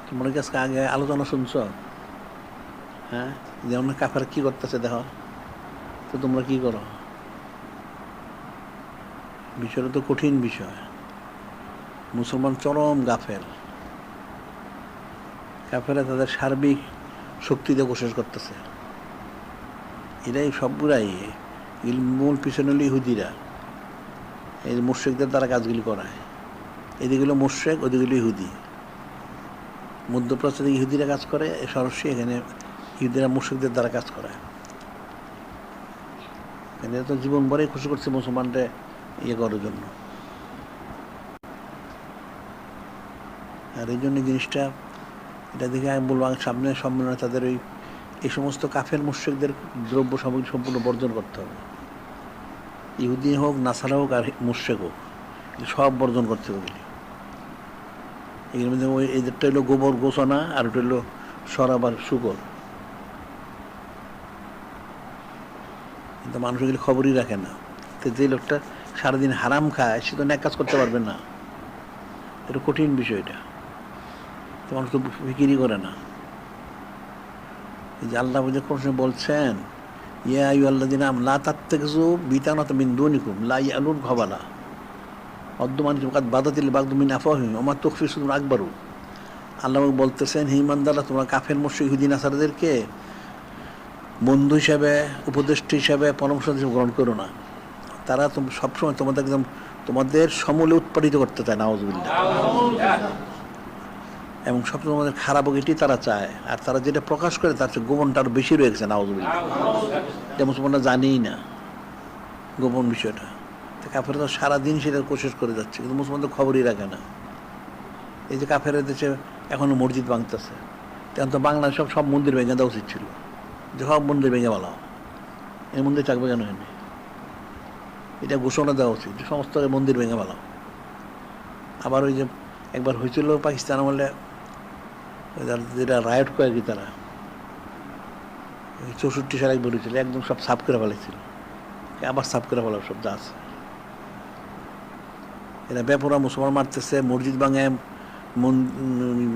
তোমরা কি আজকে আগে আলোচনা শুনছ? হ্যাঁ, যেমন কাফের কি করতেছে দেখো তো, তোমরা কি করো? বিষয়টা তো কঠিন বিষয়। মুসলমান চরম গাফেল। কাফেরা তাদের সার্বিক শক্তিতে কোশিশ করতেছে। এরাই সবগুলাই মূল পিছনে হলো ইহুদিরা। এই মুশরিকদের দ্বারা কাজগুলি করায়। এদিকগুলো মুশরিক, ওদিকগুলো ইহুদি। মধ্যপ্রাচ্যে ইহুদিরা কাজ করে, সরাসরি এখানে ইহুদিরা মুশরিকদের দ্বারা কাজ করায়। এরা তো জীবন ভরে খুশি করছে মুসলমানরা ইয়ে করার জন্য। আর এই জন্য জিনিসটা, এটা দেখে আমি বলবো সামনে সম্মেলনে তাদের এই সমস্ত কাফের মুশরিকদের দ্রব্য সামগ্রী সম্পূর্ণ বর্জন করতে হবে। ইহুদি হোক, নাসারা হোক, আর মুশরিক হোক, সব বর্জন করতে হবে। এগুলোর মধ্যে এদেরটা হলো গোবর গোছানা, আর ওটা হলো সরাব আর শুকর। কিন্তু মানুষ এগুলি খবরই রাখে না। তো যে লোকটা সারাদিন হারাম খায়, সে তো ন্যাক কাজ করতে পারবে না। এটা কঠিন বিষয়। এটা তো মানুষ তো ফিকিরই করে না। এই যে আল্লাহ বুঝে কোন সময় বলছেন, ইয়া আইয়ুহাল্লাযীনা আমানু লা তাত্তাখিযু বিতানাতাম মিন দুনিকুম লা ইয়ালুনকুম খাবালা ওয়াদ্দু কাদ বাদাতিল বাগদু মিন আফওয়াহিহিম ওয়া মা তুখফি সুদূরুহুম আকবারু। আল্লাহ বলতেছেন, হে ঈমানদাররা, তোমরা কাফের মুশরিক ইহুদি নাসারাদেরকে বন্ধু হিসাবে, উপদেষ্টা হিসাবে, পরামর্শ হিসেবে গ্রহণ করো না। তারা সবসময় তোমাদের একদম তোমাদের সমূলে উৎপাদিত করতে চায়, নাউযুবিল্লাহ। এবং সবসময় তোমাদের খারাপ এটি তারা চায়। আর তারা যেটা প্রকাশ করে তার চেয়ে গোপনটা আরও বেশি রয়ে গেছে, নাউযুবিল্লাহ। এটা মুসলমানরা জানেই না গোপন বিষয়টা। তো কাফেরা তো সারাদিন সেটা কোশিশ করে যাচ্ছে, কিন্তু মুসলমান তো খবরই রাখে না। এই যে কাফেরের দেশে এখনও মসজিদ ভাঙতেছে, তখন তো বাংলাদেশ সব মন্দির ভেঙে দেওয়া উচিত ছিল। যে সব মন্দির ভেঙে বলাও, এই মন্দির থাকবে কেন? হয়নি, এটা ঘোষণা দেওয়া উচিত যে সমস্ত মন্দির ভেঙে বলাও। আবার ওই যে একবার হয়েছিল পাকিস্তান আমলে, যেটা রায়ট করে কি, তারা 64 সালে একবার হয়েছিল, একদম সব সাফ করে ফেলেছিল। আবার সাফ করে ফেলার সব যা আছে। এরা বেপরা মুসলমান মারতেছে, মসজিদ ভাঙে,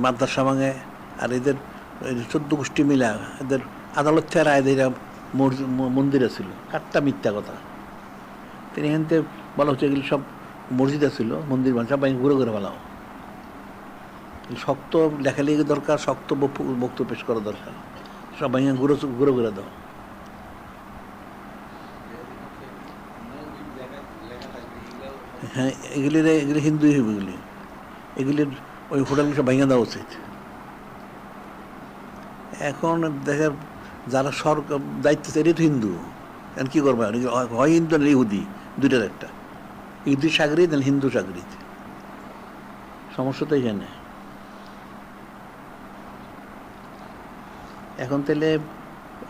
মাদ্রাসা ভাঙে। আর এদের 14 গোষ্ঠী মিলা এদের আদালত থেকে রায় এরা মন্দিরে ছিল। কাটটা মিথ্যা কথা। তিনি এখান থেকে বলা হচ্ছে এগুলি সব মসজিদে ছিল, মন্দির ভাঙে, সব ভাঙে ঘুরে ঘুরে ফেলাও। শক্ত লেখালেখি দরকার, শক্ত বক্তব্য পেশ করা দরকার। সব ভাঙে ঘুরে ঘুরে ঘুরে দাও। হ্যাঁ, এগুলি হিন্দু এগুলি, এগুলির ওই হোটেলগুলো সব ভেঙে দেওয়া উচিত। এখন দেখে যারা সরকার দায়িত্ব, এটাই তো হিন্দু। এখন কী করবে? হয় হিন্দু না ইহুদি, দুইটার একটা। ইহুদি সাগরিদ না হিন্দু সাগরিদ। সমস্যা তো এখানে। এখন তাহলে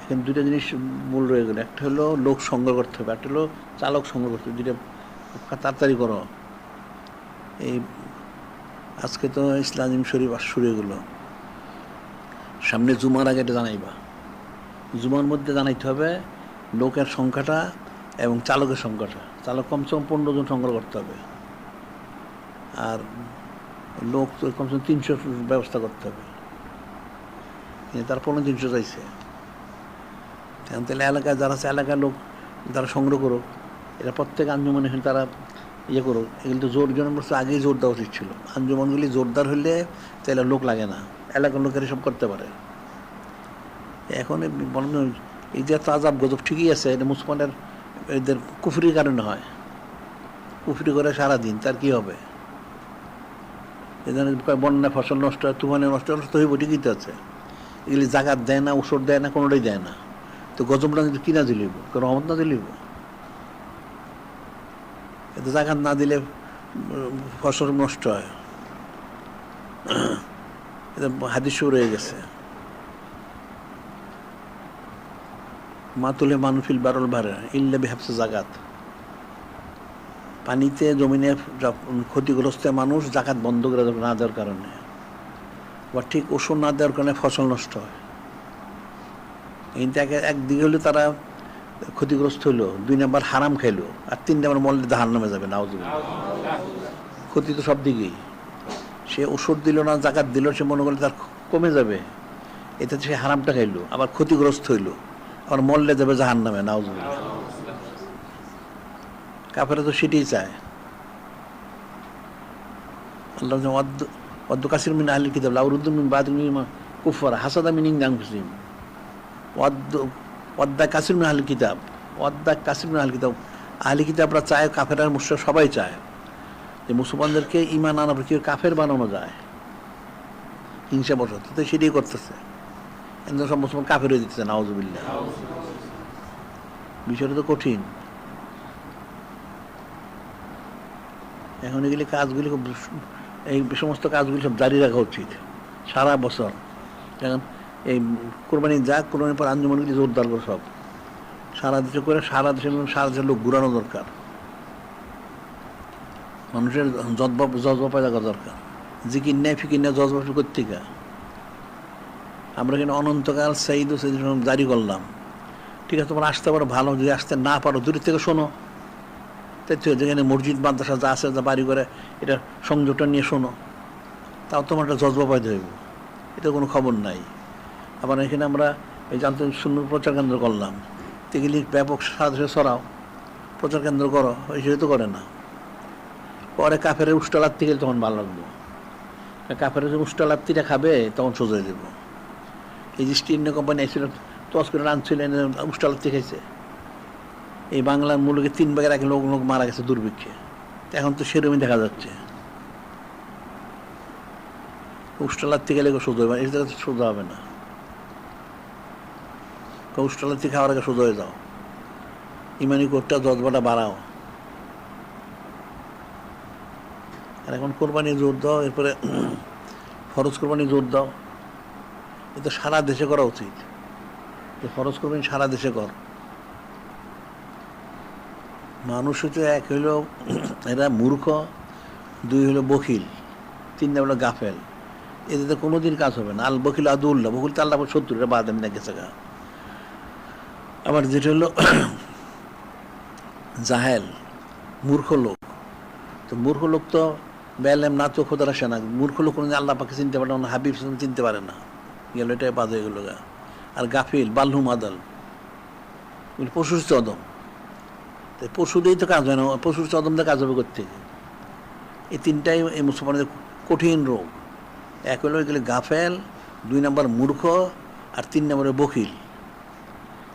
এখানে দুইটা জিনিস মূল রয়ে গেল। একটা হলো লোক সংগ্রহ করতে হবে, একটা হলো চালক সংগ্রহ করতে হবে। দুইটা তাড়াতাড়ি করো। এই আজকে তো ইসলাম শরীফ শুরু হয়ে গেলো, সামনে জুমার আগে এটা জানাইবা। জুমার মধ্যে জানাইতে হবে লোকের সংখ্যাটা এবং চালকের সংখ্যাটা। চালক কমসে কম 15 জন সংগ্রহ করতে হবে, আর লোক তো কমসে কম 300 ব্যবস্থা করতে হবে। তার 1500 চাইছে। তাহলে এলাকায় যারা আছে, এলাকার লোক যারা সংগ্রহ করুক, এরা প্রত্যেক আঞ্জুমানে তারা ইয়ে করুক। এগুলি তো জোর জন্য আগেই জোর দেওয়া উচিত ছিল। আঞ্জুমানগুলি জোরদার হইলে তাহলে লোক লাগে না, এলাকার লোকের সব করতে পারে। এখন এই যে এত আজাব গজব ঠিকই আছে, এটা মুসলমানের এদের কুফরির কারণে হয়। কুফরি করে সারাদিন, তার কি হবে? এখানে বন্যা ফসল নষ্ট হয়, তুফানে নষ্ট হইব, ঠিকই তো আছে। এগুলি জাকাত দেয় না, ওষুধ দেয় না, কোনোটাই দেয় না। তো গজবটা কিন্তু কিনা দিলিব, রহমত না দিলিব। এতে জাকাত না দিলে ফসল নষ্ট হয়। এটা হাদিস রয়ে গেছে, মা তুলে মানুফিল বারল ভারে ইল্লা বিহাবসে জাকাত। পানিতে জমিনে ক্ষতিগ্রস্ত মানুষ জাকাত বন্ধ করে না দেওয়ার কারণে, বা ঠিক ওষুধ না দেওয়ার কারণে ফসল নষ্ট হয়। কিন্তু একদিকে হলে তারা ক্ষতিগ্রস্ত হইলো, 2 নাম্বার হারাম খাইলো, আর 3 নাম্বার মরলে জাহান্নামে যাবে, নাউযুবিল্লাহ। ক্ষতি তো সব দিকেই। সে ওষুধ দিল না, জাকাত দিল, সে মনে করলে তার কমে যাবে, এতে সে হারামটা খাইলো, আবার ক্ষতিগ্রস্ত হইল, আবার মরলে যাবে জাহান্নামে, নাউজুবিল্লাহ। কাফেরা তো সেটাই চায়। আল্লাহ ওয়াদ্দু কাসির মিন আহলিল কিতাব লাউ রুদ্দু মিন বাদি কুফারা হাসাদা মিন ইনদি আনফুসিহিম। ওয়াদ্দা কাসির মিন আহলিল কিতাব, ওয়াদ্দা কাসির মিন আহলিল কিতাব, আহলি কিতাবরা চায়, কাফের আর মুশরিক সবাই চায় যে মুসলমানদেরকে ঈমান আনার পর কি কাফের বানানো যায়, হিংসা বশত, তো সেটাই করতেছে। একদম সব মুসলমান কাফের হয়ে দিতেছে, নাউজুবিল্লাহ। বিষয়টা তো কঠিন। এখন এগুলি কাজগুলি খুব, এই সমস্ত কাজগুলি সব জারি রাখা উচিত সারা বছর। এখন এই কোরবানি যাক, কোরবানির পর আঞ্জুমানগুলি জোরদার করে সব সারা দেশে করে, সারা দেশের লোক ঘুরানো দরকার, মানুষের জজবা পয়দা করা দরকার। জিকির নেয় ফিকির নেয় জজবা কর্তিকা। আমরা কিন্তু অনন্তকাল সাইদ জারি করলাম, ঠিক আছে, তোমার আসতে পারো ভালো, যদি আসতে না পারো দূরের থেকে শোনো, তাই তো যেখানে মসজিদ মাদ্রাসা যা আছে, যা বাড়ি করে, এটা সংযোগটা নিয়ে শোনো, তাও তোমার একটা জজবা পয়দা হইব, এটা কোনো খবর নাই। আবার এখানে আমরা এই জানতে শূন্য প্রচার কেন্দ্র করলাম, এগুলি ব্যাপক সারা দেশে ছড়াও, প্রচার কেন্দ্র করো, ওই সেটা তো করে না। পরে কাফের উষ্টালাত্তি গেলে তখন ভালো লাগবো, কাফের উষ্টালাত্তিটা খাবে তখন সোজা হয়ে দেবো। এই যে স্টিল কোম্পানি এসেছিল, তস করে আনছিলেন, উষ্টালাত্তি খাইছে। এই বাংলার মূলকে 3 ভাগের 1 লোক মারা গেছে দুর্ভিক্ষে, এখন তো সেরকমই দেখা যাচ্ছে। উষ্টালাত্তি গেলে সোজা হবে, এই জায়গায় সোজা হবে না। উষ্টালাত্তি খাওয়ার আগে সোজা হয়ে যাও, ইমানি কোটটা জজবাটা বাড়াও। আর এখন কোরবানি জোর দাও, এরপরে ফরজ কোরবানি জোর দাও। এটা সারা দেশে করা উচিত, ফরজ কোরবানি সারা দেশে কর। মানুষ হচ্ছে, 1 হইল এরা মূর্খ, 2 হইল বখিল, 3 হলো গাফেল। এতে কোনোদিন কাজ হবে না। আল বখিল আদুল্লাহ, বখিল তো আল্লাহ 70, এটা বাদ আমি না গেছে গা। আবার যেটা হলো জাহেল, মূর্খ লোক, তো মূর্খ লোক তো বেলেম না তো খোদার আসে না। মূর্খ লোক কোনোদিন আল্লাহ পাকে চিনতে পারে না, হাবিব চিনতে পারে না, গেল এটাই বাদ হয়ে গেল গা। আর গাফিল বাল্হুম আদাল, পশুর চদম, পশু দিয়েই তো কাজ হয় না, পশুর চদম দিয়ে কাজ হবে করতে। এই 3টাই এই মুসলমানদের কঠিন রোগ। 1 হলো এগুলো গাফেল, 2 নম্বর মূর্খ, আর 3 নম্বরে বকিল।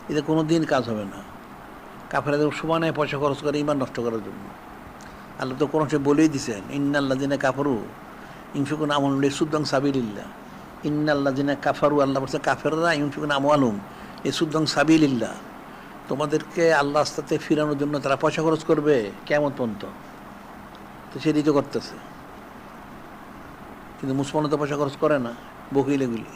এতে কোনো দিন কাজ হবে না। কাফেরদের সমানে পয়সা খরচ করে ইমান নষ্ট করার জন্য। আল্লাহ তো কোনো সে বলেই দিছেন, ইন্নাল্লাহ দিনে কাফারু ইনফিকুন আমল সুদ্দং সাবিলিল্লাহ। ইন্নাল্লাহ দিনে কাফারু, আল্লাহ বলছে কাফেররা ইনফিকুন আমলুম এই সুদ্দং সাবিলিল্লাহ, তোমাদেরকে আল্লাহ রাস্তাতে ফিরানোর জন্য তারা পয়সা খরচ করবে কেমন পর্যন্ত। তো সেটাই তো করতেছে, কিন্তু মুসলমানরা তো পয়সা খরচ করে না, বকিল এগুলি।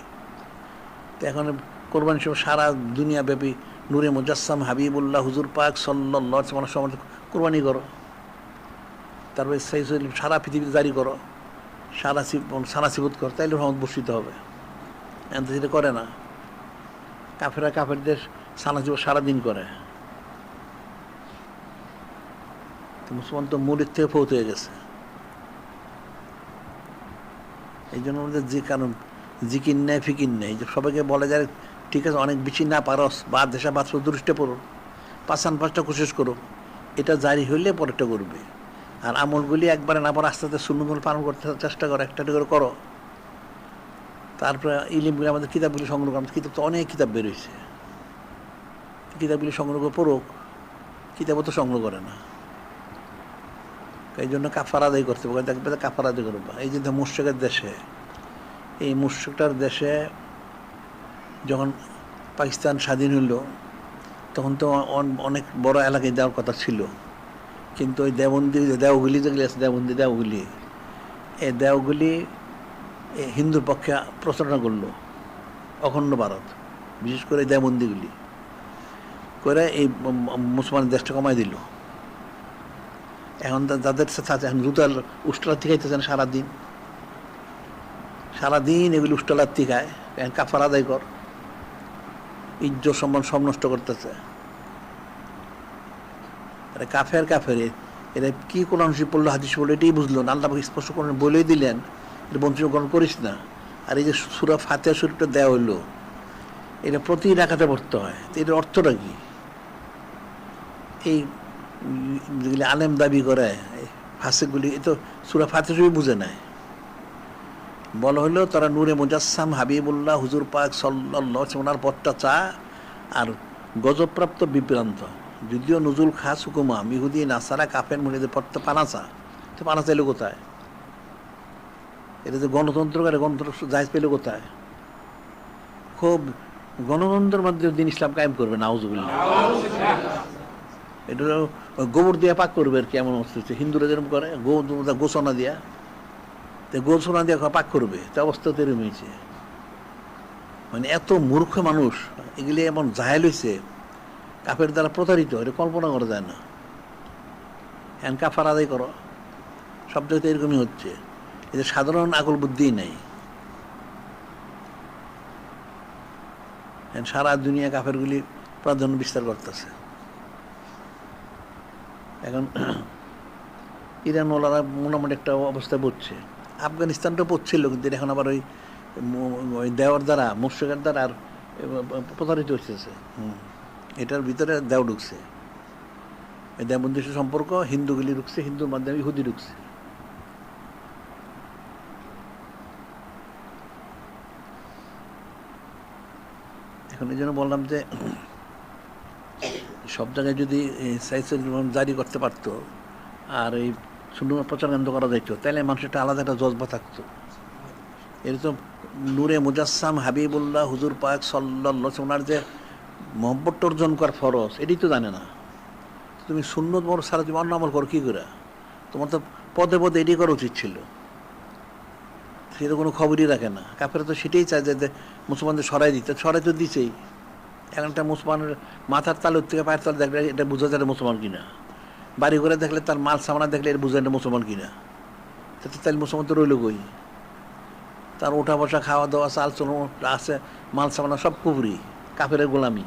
তো এখন কোরবানি সময় সারা দুনিয়াব্যাপী নূরে মুজাসসাম হাবিবুল্লাহ হুজুর পাক সাল্লাল্লাহু আলাইহি ওয়াসাল্লাম সময় কোরবানি করো, তারপরে সারা পৃথিবীতে জারি করো, সারা সিবত করো, তাইলে রহমত বর্ষিত হবে। এখন তো সেটা করে না। কাফেরদের সানাসিবত সারাদিন করে। তো মুসলমান তো মূলের থেকে ফৌত হয়ে গেছে। এই জন্য আমাদের যে কারণ জিকির নেই ফিকির নেই, যে সবাইকে বলা যায় ঠিক আছে অনেক বেশি না পারস, বা দেশা বাঁচো, দৃষ্টে পড়ো, 5-5টা কোশিশ করো, এটা জারি হইলে পরেরটা করবে। আর আমলগুলি একবারে না পারো, আস্তে আস্তে সুন্নতগুলো পালন করতে চেষ্টা করো, একটা করে করো। তারপরে ইলিমগুলি, আমাদের কিতাবগুলি সংগ্রহ করো, কিতাব তো অনেক কিতাব বেরোইছে, কিতাবগুলি সংগ্রহ করে পড়ুক, কিতাবও তো সংগ্রহ করে না। এই জন্য কাফারা আদায় করতে হবে, দেখবে কাফারা আদায় করবো। এই যে মুশরিকের দেশে, এই মুশরিকটার দেশে যখন পাকিস্তান স্বাধীন হইল, তখন তো অনেক বড় এলাকায় দেওয়ার কথা ছিল, কিন্তু ওই দেওগুলি যেগুলি আছে, দেওগুলি এই দেওগুলি হিন্দুর পক্ষে প্রচারণা করলো, অখণ্ড ভারত, বিশেষ করে দেওবন্দিগুলি করে এই মুসলমান দেশটা কমাই দিল। এখন যাদের সাথে এখন জুতার উষ্টালাত্তি খাইতেছেন সারাদিন এগুলি উষ্টালাত্তি খায়। এখন কাফার আদায় কর, ইজ্জত সম্মান সব নষ্ট করতেছে। কাফের এরা কি কোরআন শরীফ পড়লো, হাদিস পড়লো, এটাই বুঝলো না। আল্লাহ স্পষ্ট করে বলেই দিলেন এটা বঞ্চিত গ্রহণ করিস না। আর এই যে সূরা ফাতিহা শরীফটা দেওয়া হইলো, এটা প্রতি রাকাতে পড়তে হয়, তো এটার অর্থটা কি? এই যেগুলি আলেম দাবি করে ফাসিকগুলি, এ তো সূরা ফাতিহা শরীফ বুঝে নেয়। বলা হলো তারা নূরে মুজাসসাম হাবিবুল্লাহ হুজুর পাক সাল্লাল্লাহু আলাইহি ওনার পথটা চা, আর গজবপ্রাপ্ত বিভ্রান্ত, যদিও নজুল খাস হুকুমা ইহুদি নাসারা কাফের মুনিদের পথটা পানাচা, তো পানা চাইলে কোথায়? এটা যে গণতন্ত্র করে, গণতন্ত্র জায়েজ পেলে কোথায়? খুব গণতন্ত্রের মাধ্যমে দিন ইসলাম কায়েম করবে, নাউজুবিল্লাহ। এটা গোবর দিয়ে পাক করবে আর কি, এমন অবস্থা হচ্ছে। হিন্দুরা যেরকম করে গোসনা দিয়া, গোসনা দিয়ে পাক করবে, তা অবস্থা তো এরকম হয়েছে। মানে এত মূর্খ মানুষ, এগুলি এমন জাহেল হয়েছে, কাফের দ্বারা প্রতারিত, এটা কল্পনা করা যায় না। হ্যান কাফার আদায় করো, সব জায়গাতে এরকমই হচ্ছে। এদের সাধারণ আকল বুদ্ধিই নেই। সারা দুনিয়া কাফেরগুলি প্রাধান্য বিস্তার করতেছে। এখন ইরান ওলারা মোটামুটি একটা অবস্থায় পড়ছে, আফগানিস্তানটা পড়ছিল, কিন্তু এখন আবার ওই দেওয়ার দ্বারা, মুশরিকের দ্বারা আর প্রতারিত হচ্ছে। এটার ভিতরে দেও ঢুকছে, এই দেবন্দিষ্ট সম্পর্ক, হিন্দুগুলি ঢুকছে, হিন্দুর মাধ্যমে ইহুদি ঢুকছে। এখন এই জন্য বললাম যে সব জায়গায় যদি জারি করতে পারতো আর এই সুন্দর প্রচার কেন্দ্র করা যাইত, তাহলে মানুষের একটা আলাদা একটা জজবা থাকতো। এর তো নূরে মুজাসসাম হাবিবুল্লাহ হুজুর পাক সাল্লাল্লাহু, ওনার যে মহব্বতটা অর্জন করার ফরজ, এটাই তো জানে না। তুমি সুন্নত মোর সারা তুমি অন্য আমল করো কী করে? তোমার তো পদে পদে এটাই করা উচিত ছিল। সেটা কোনো খবরই রাখে না। কাফেরা তো সেটাই চায় যে মুসলমানদের সরাই দিতে, সরাই তো দিছেই। এখন একটা মুসলমানের মাথার তালুর থেকে পায়ের তাল দেখলে এটা বোঝা যায় মুসলমান কিনা, বাড়ি ঘরে দেখলে তার মাল সামানা দেখলে এটা বোঝা যায় মুসলমান কিনা। তাহলে মুসলমান তো রইল কই? তার ওঠা বসা, খাওয়া দাওয়া, চাল চলন আছে, মাল সামানা সব কুফরি, কাফেরের গোলামি।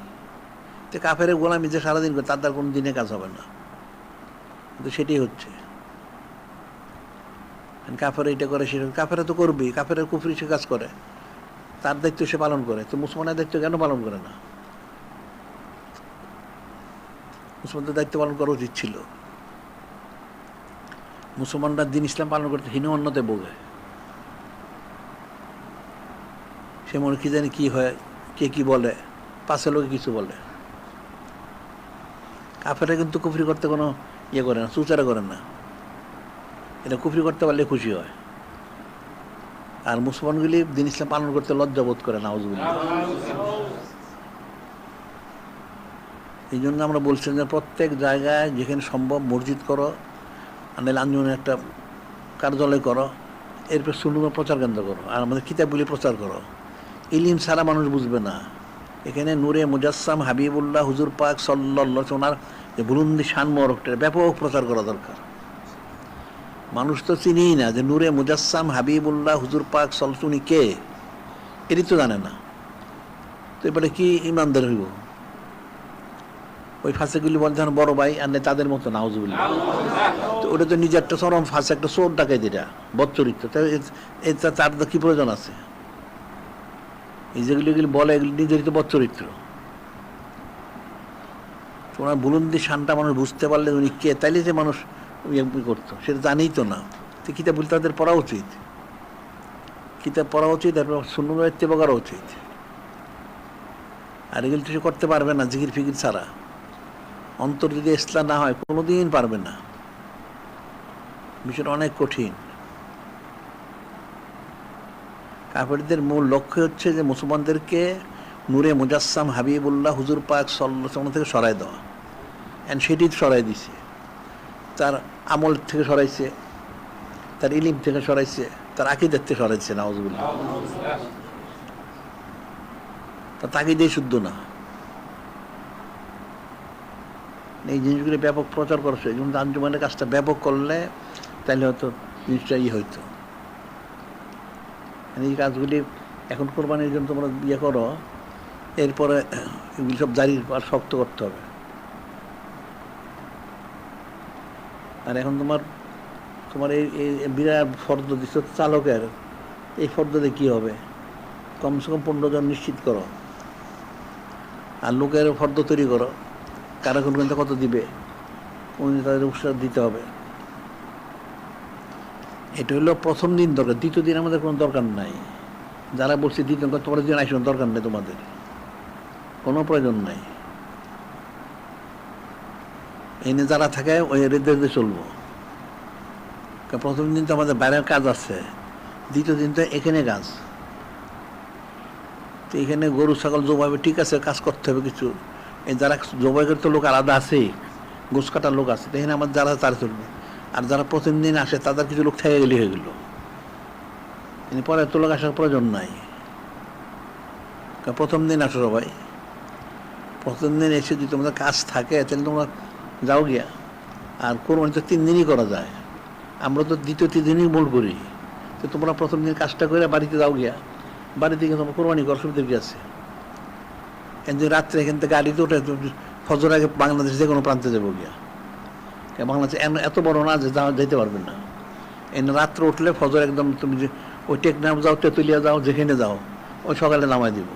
তো কাফেরের গোলামি যে সারাদিন করে, তার দ্বারা কোনো দিনে কাজ হবে না। কিন্তু সেটাই হচ্ছে, কাফের এইটা করে সেটা, কাফেরা তো করবেই, কাফেরের কুফরি সে কাজ করে, তার দায়িত্ব সে পালন করে। তো মুসলমানের দায়িত্ব কেন পালন করে না? মুসলমানদের দায়িত্ব পালন করা উচিত ছিল। মুসলমানরা দিন ইসলাম পালন করতে হীনমন্যতে ভোগে। সে মনে কি জানি কি হয়, কে কি বলে, পাশে লোকে কিছু বলে। কাফেরা কিন্তু কুফরি করতে কোনো ইয়ে করে না, চুচারা করে না। এটা কুফরি করতে পারলে খুশি হয়। আর মুসলমানগুলি দিন ইসলাম পালন করতে লজ্জা বোধ করে, নাউজুবিল্লাহ। এই জন্য আমরা বলছি যে প্রত্যেক জায়গায় যেখানে সম্ভব মসজিদ করো, আনলে আঞ্জনের একটা কার্যালয় করো, এরপর সুন্নাহ প্রচার কেন্দ্র করো, আর আমাদের কিতাবগুলি প্রচার করো। ইলিম ছাড়া মানুষ বুঝবে না। এখানে নূরে মুজাসসাম হাবিবুল্লাহ হুজুর পাক সাল্লাল্লাহু, ওনার যে বুলন্দি শান মোবারকটা ব্যাপক প্রচার করা দরকার। মানুষ তো চিনিই না যে নূরে মুজাসসাম হাবিবুল্লাহ হুজুর পাক সাল্লাল্লাহু, উনি কে, এটি তো জানে না। তো এবারে কি ইমানদার হইব? ওই ফাঁসেগুলি বলতে বড় ভাই আর তাদের মতো, নাউজুবিল্লাহ। তো ওটা তো নিজের একটা চরম ফাঁসে, একটা চোর ডাকাই, যেটা বদচরিত্র। এটা তার তো কি প্রয়োজন আছে? এই যেগুলি বলে, এগুলি নিজেরই তো বদচরিত্র। ওনার বুলন্দি শানটা মানুষ বুঝতে পারলে উনি কে, তাইলে যে মানুষ করতো, সেটা জানেই তো না। তো কিতাব বলতে তাদের পড়া উচিত, কিতাব পড়া উচিত, তারপর সুন্নাহ ইত্তেবা করা উচিত। আর এগুলি তো সে করতে পারবে না জিকির ফিকির ছাড়া। অন্তর যদি ইসলাম না হয় কোনোদিন পারবে না। বিষয়টা অনেক কঠিন। কাফেরদের মূল লক্ষ্য হচ্ছে যে মুসলমানদেরকে নূরে মুজাসসাম হাবিবুল্লাহ হুজুর পাক সাল্লাল্লাহু থেকে সরাই দেওয়া। অ্যান্ড সেটি সরাই দিছে, তার আমল থেকে সরাইছে, তার ইলিম থেকে সরাইছে, তার আকীদার থেকে সরাইছে, নাউজুবিল্লাহ। তার তাকিদেই শুদ্ধ না। এই জিনিসগুলি ব্যাপক প্রচার করছে। যেমন আঞ্জুমানের কাজটা ব্যাপক করলে তাহলে হয়তো জিনিসটা হইতো। এই কাজগুলি এখন কোরবানির জন্য তোমরা ইয়ে করো, এরপরে এগুলি সব জারি আর শক্ত করতে হবে। আর এখন তোমার এই বিরাট ফর্দ দিচ্ছ চালকের, এই ফর্দতে কী হবে? কমসে কম 15 জন নিশ্চিত করো, আর লোকের ফর্দ তৈরি করো, কারা কোন কত দিবে উনি তাদের উৎসাহ দিতে হবে। এটা হলো প্রথম দিন দরকার, দ্বিতীয় দিন আমাদের কোনো দরকার নাই। যারা বলছে দ্বিতীয় তোমার দিন আইসো, দরকার নেই, তোমাদের কোনো প্রয়োজন নাই। এনে যারা থাকে ওই রেদে চলবো। প্রথম দিন তো আমাদের বাইরের কাজ আছে, দ্বিতীয় দিন তো এখানে কাজ। তো এখানে গরু ছাগল জবাইবে, ঠিক আছে, কাজ করতে হবে কিছু। এই যারা জবাই করতে লোক আলাদা আছে, গোছ কাটার লোক আছে, এখানে আমার যারা তারা চলবে। আর যারা প্রথম দিন আসে তাদের কিছু লোক থেকে গেলে হয়ে গেল, পরে তো লোক আসার প্রয়োজন নাই। প্রথম দিন আসো সবাই, প্রথম দিন এসে যদি তোমাদের কাজ থাকে তাহলে তোমরা যাও গিয়া। আর কোরবানি তো 3 দিনই করা যায়, আমরা তো দ্বিতীয় 3 দিনই মূল করি। তো তোমরা প্রথম দিন কাজটা করে বাড়িতে যাও গিয়া, বাড়িতে গিয়ে তোমার কোরবানি করার সুবিধা কি আছে? কিন্তু রাত্রে এখান থেকে গাড়িতে উঠে ফজর আগে বাংলাদেশ যে কোনো প্রান্তে যাবো গিয়া। বাংলাদেশ এত বড় না যে যেতে পারবে না। এনে রাত্রে উঠলে ফজর একদম তুমি যে ওই টেকনাফ যাও, তেঁতুলিয়া যাও, যেখানে যাও, ওই সকালে নামাই দিব,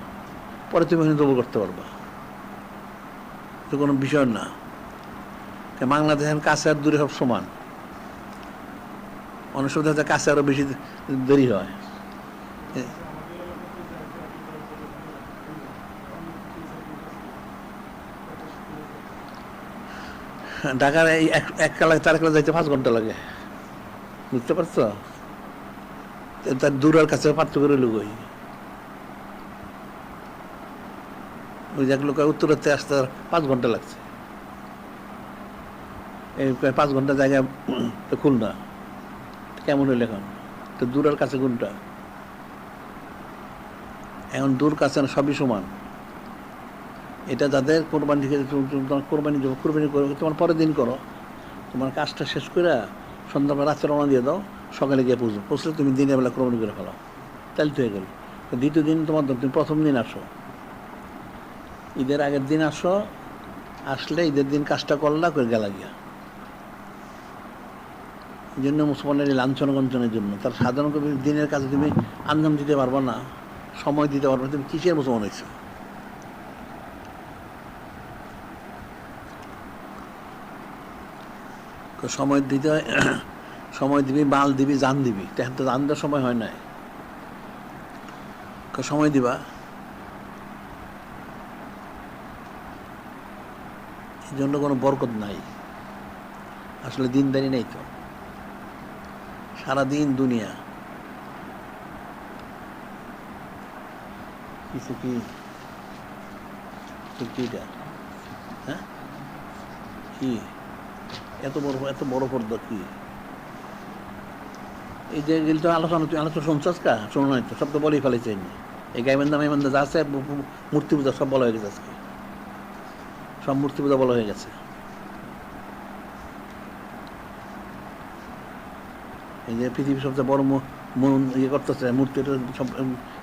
পরে তুমি ওখানে জবর করতে পারবা, তো কোনো বিষয় না। বাংলাদেশের কাছে আর দূরে সব সমান, অনেক সময় কাছে আরো বেশি দেরি হয়। ঢাকার এই 1 কালা 4 কালা যাইতে 5 ঘন্টা লাগে, বুঝতে পারছো? তার দূরের কাছে পার্থক্য রইল কই? ওই যে এক লোক উত্তরাতে আসতে 5 ঘন্টা লাগছে, এই 5 ঘন্টা জায়গায় খুলনা, কেমন হইল এখন? তো দূরের কাছে কোনটা? এখন দূর কাছে সবই সমান। এটা যাদের কোরবানি কোরবানি করো, তোমার পরের দিন করো, তোমার কাজটা শেষ করে সন্ধ্যাবেলা রাত্রে রওনা দিয়ে দাও, সকালে গিয়ে পৌঁছলে তুমি দিনের বেলা কোরবানি করে ফেলাও, তাহলে তো হয়ে গেল। দ্বিতীয় দিন তোমার তুমি প্রথম দিন আসো, ঈদের আগের দিন আসো, আসলে ঈদের দিন কাজটা করলা করে গেলা গিয়া। এই জন্য মুসলমানের লাঞ্ছন গঞ্চনের জন্য, তার সাধারণ দিনের কাজে তুমি আঞ্জাম দিতে পারবো না, সময় দিতে পারবো না, তুমি কিসের মুসলমান হয়েছো? সময় দিতে হয়, সময় দিবি, মাল দিবি, জান দিবি। তখন তো জান দেওয়ার সময় হয় নাই, সময় দিবা। এই জন্য কোনো বরকত নাই, আসলে দিনদারি নেই তো, সারাদিন দুনিয়া কিছু কি কিটা, হ্যাঁ কি এত বড় পর্দা কি? এই যে গেল তো আলোচনা, তুই আলোচনা শুনছস কা? শোনো নাই তো, সব তো বলেই ফেলেছে। এই গাইবান্ধা মাইবান্ধা যা আছে, মূর্তি পূজা সব বলা হয়ে গেছে আজকে, সব মূর্তি পূজা বলা হয়ে গেছে। এই যে পৃথিবীর সবচেয়ে বড় মন ইয়ে করতেছে মূর্তিটা,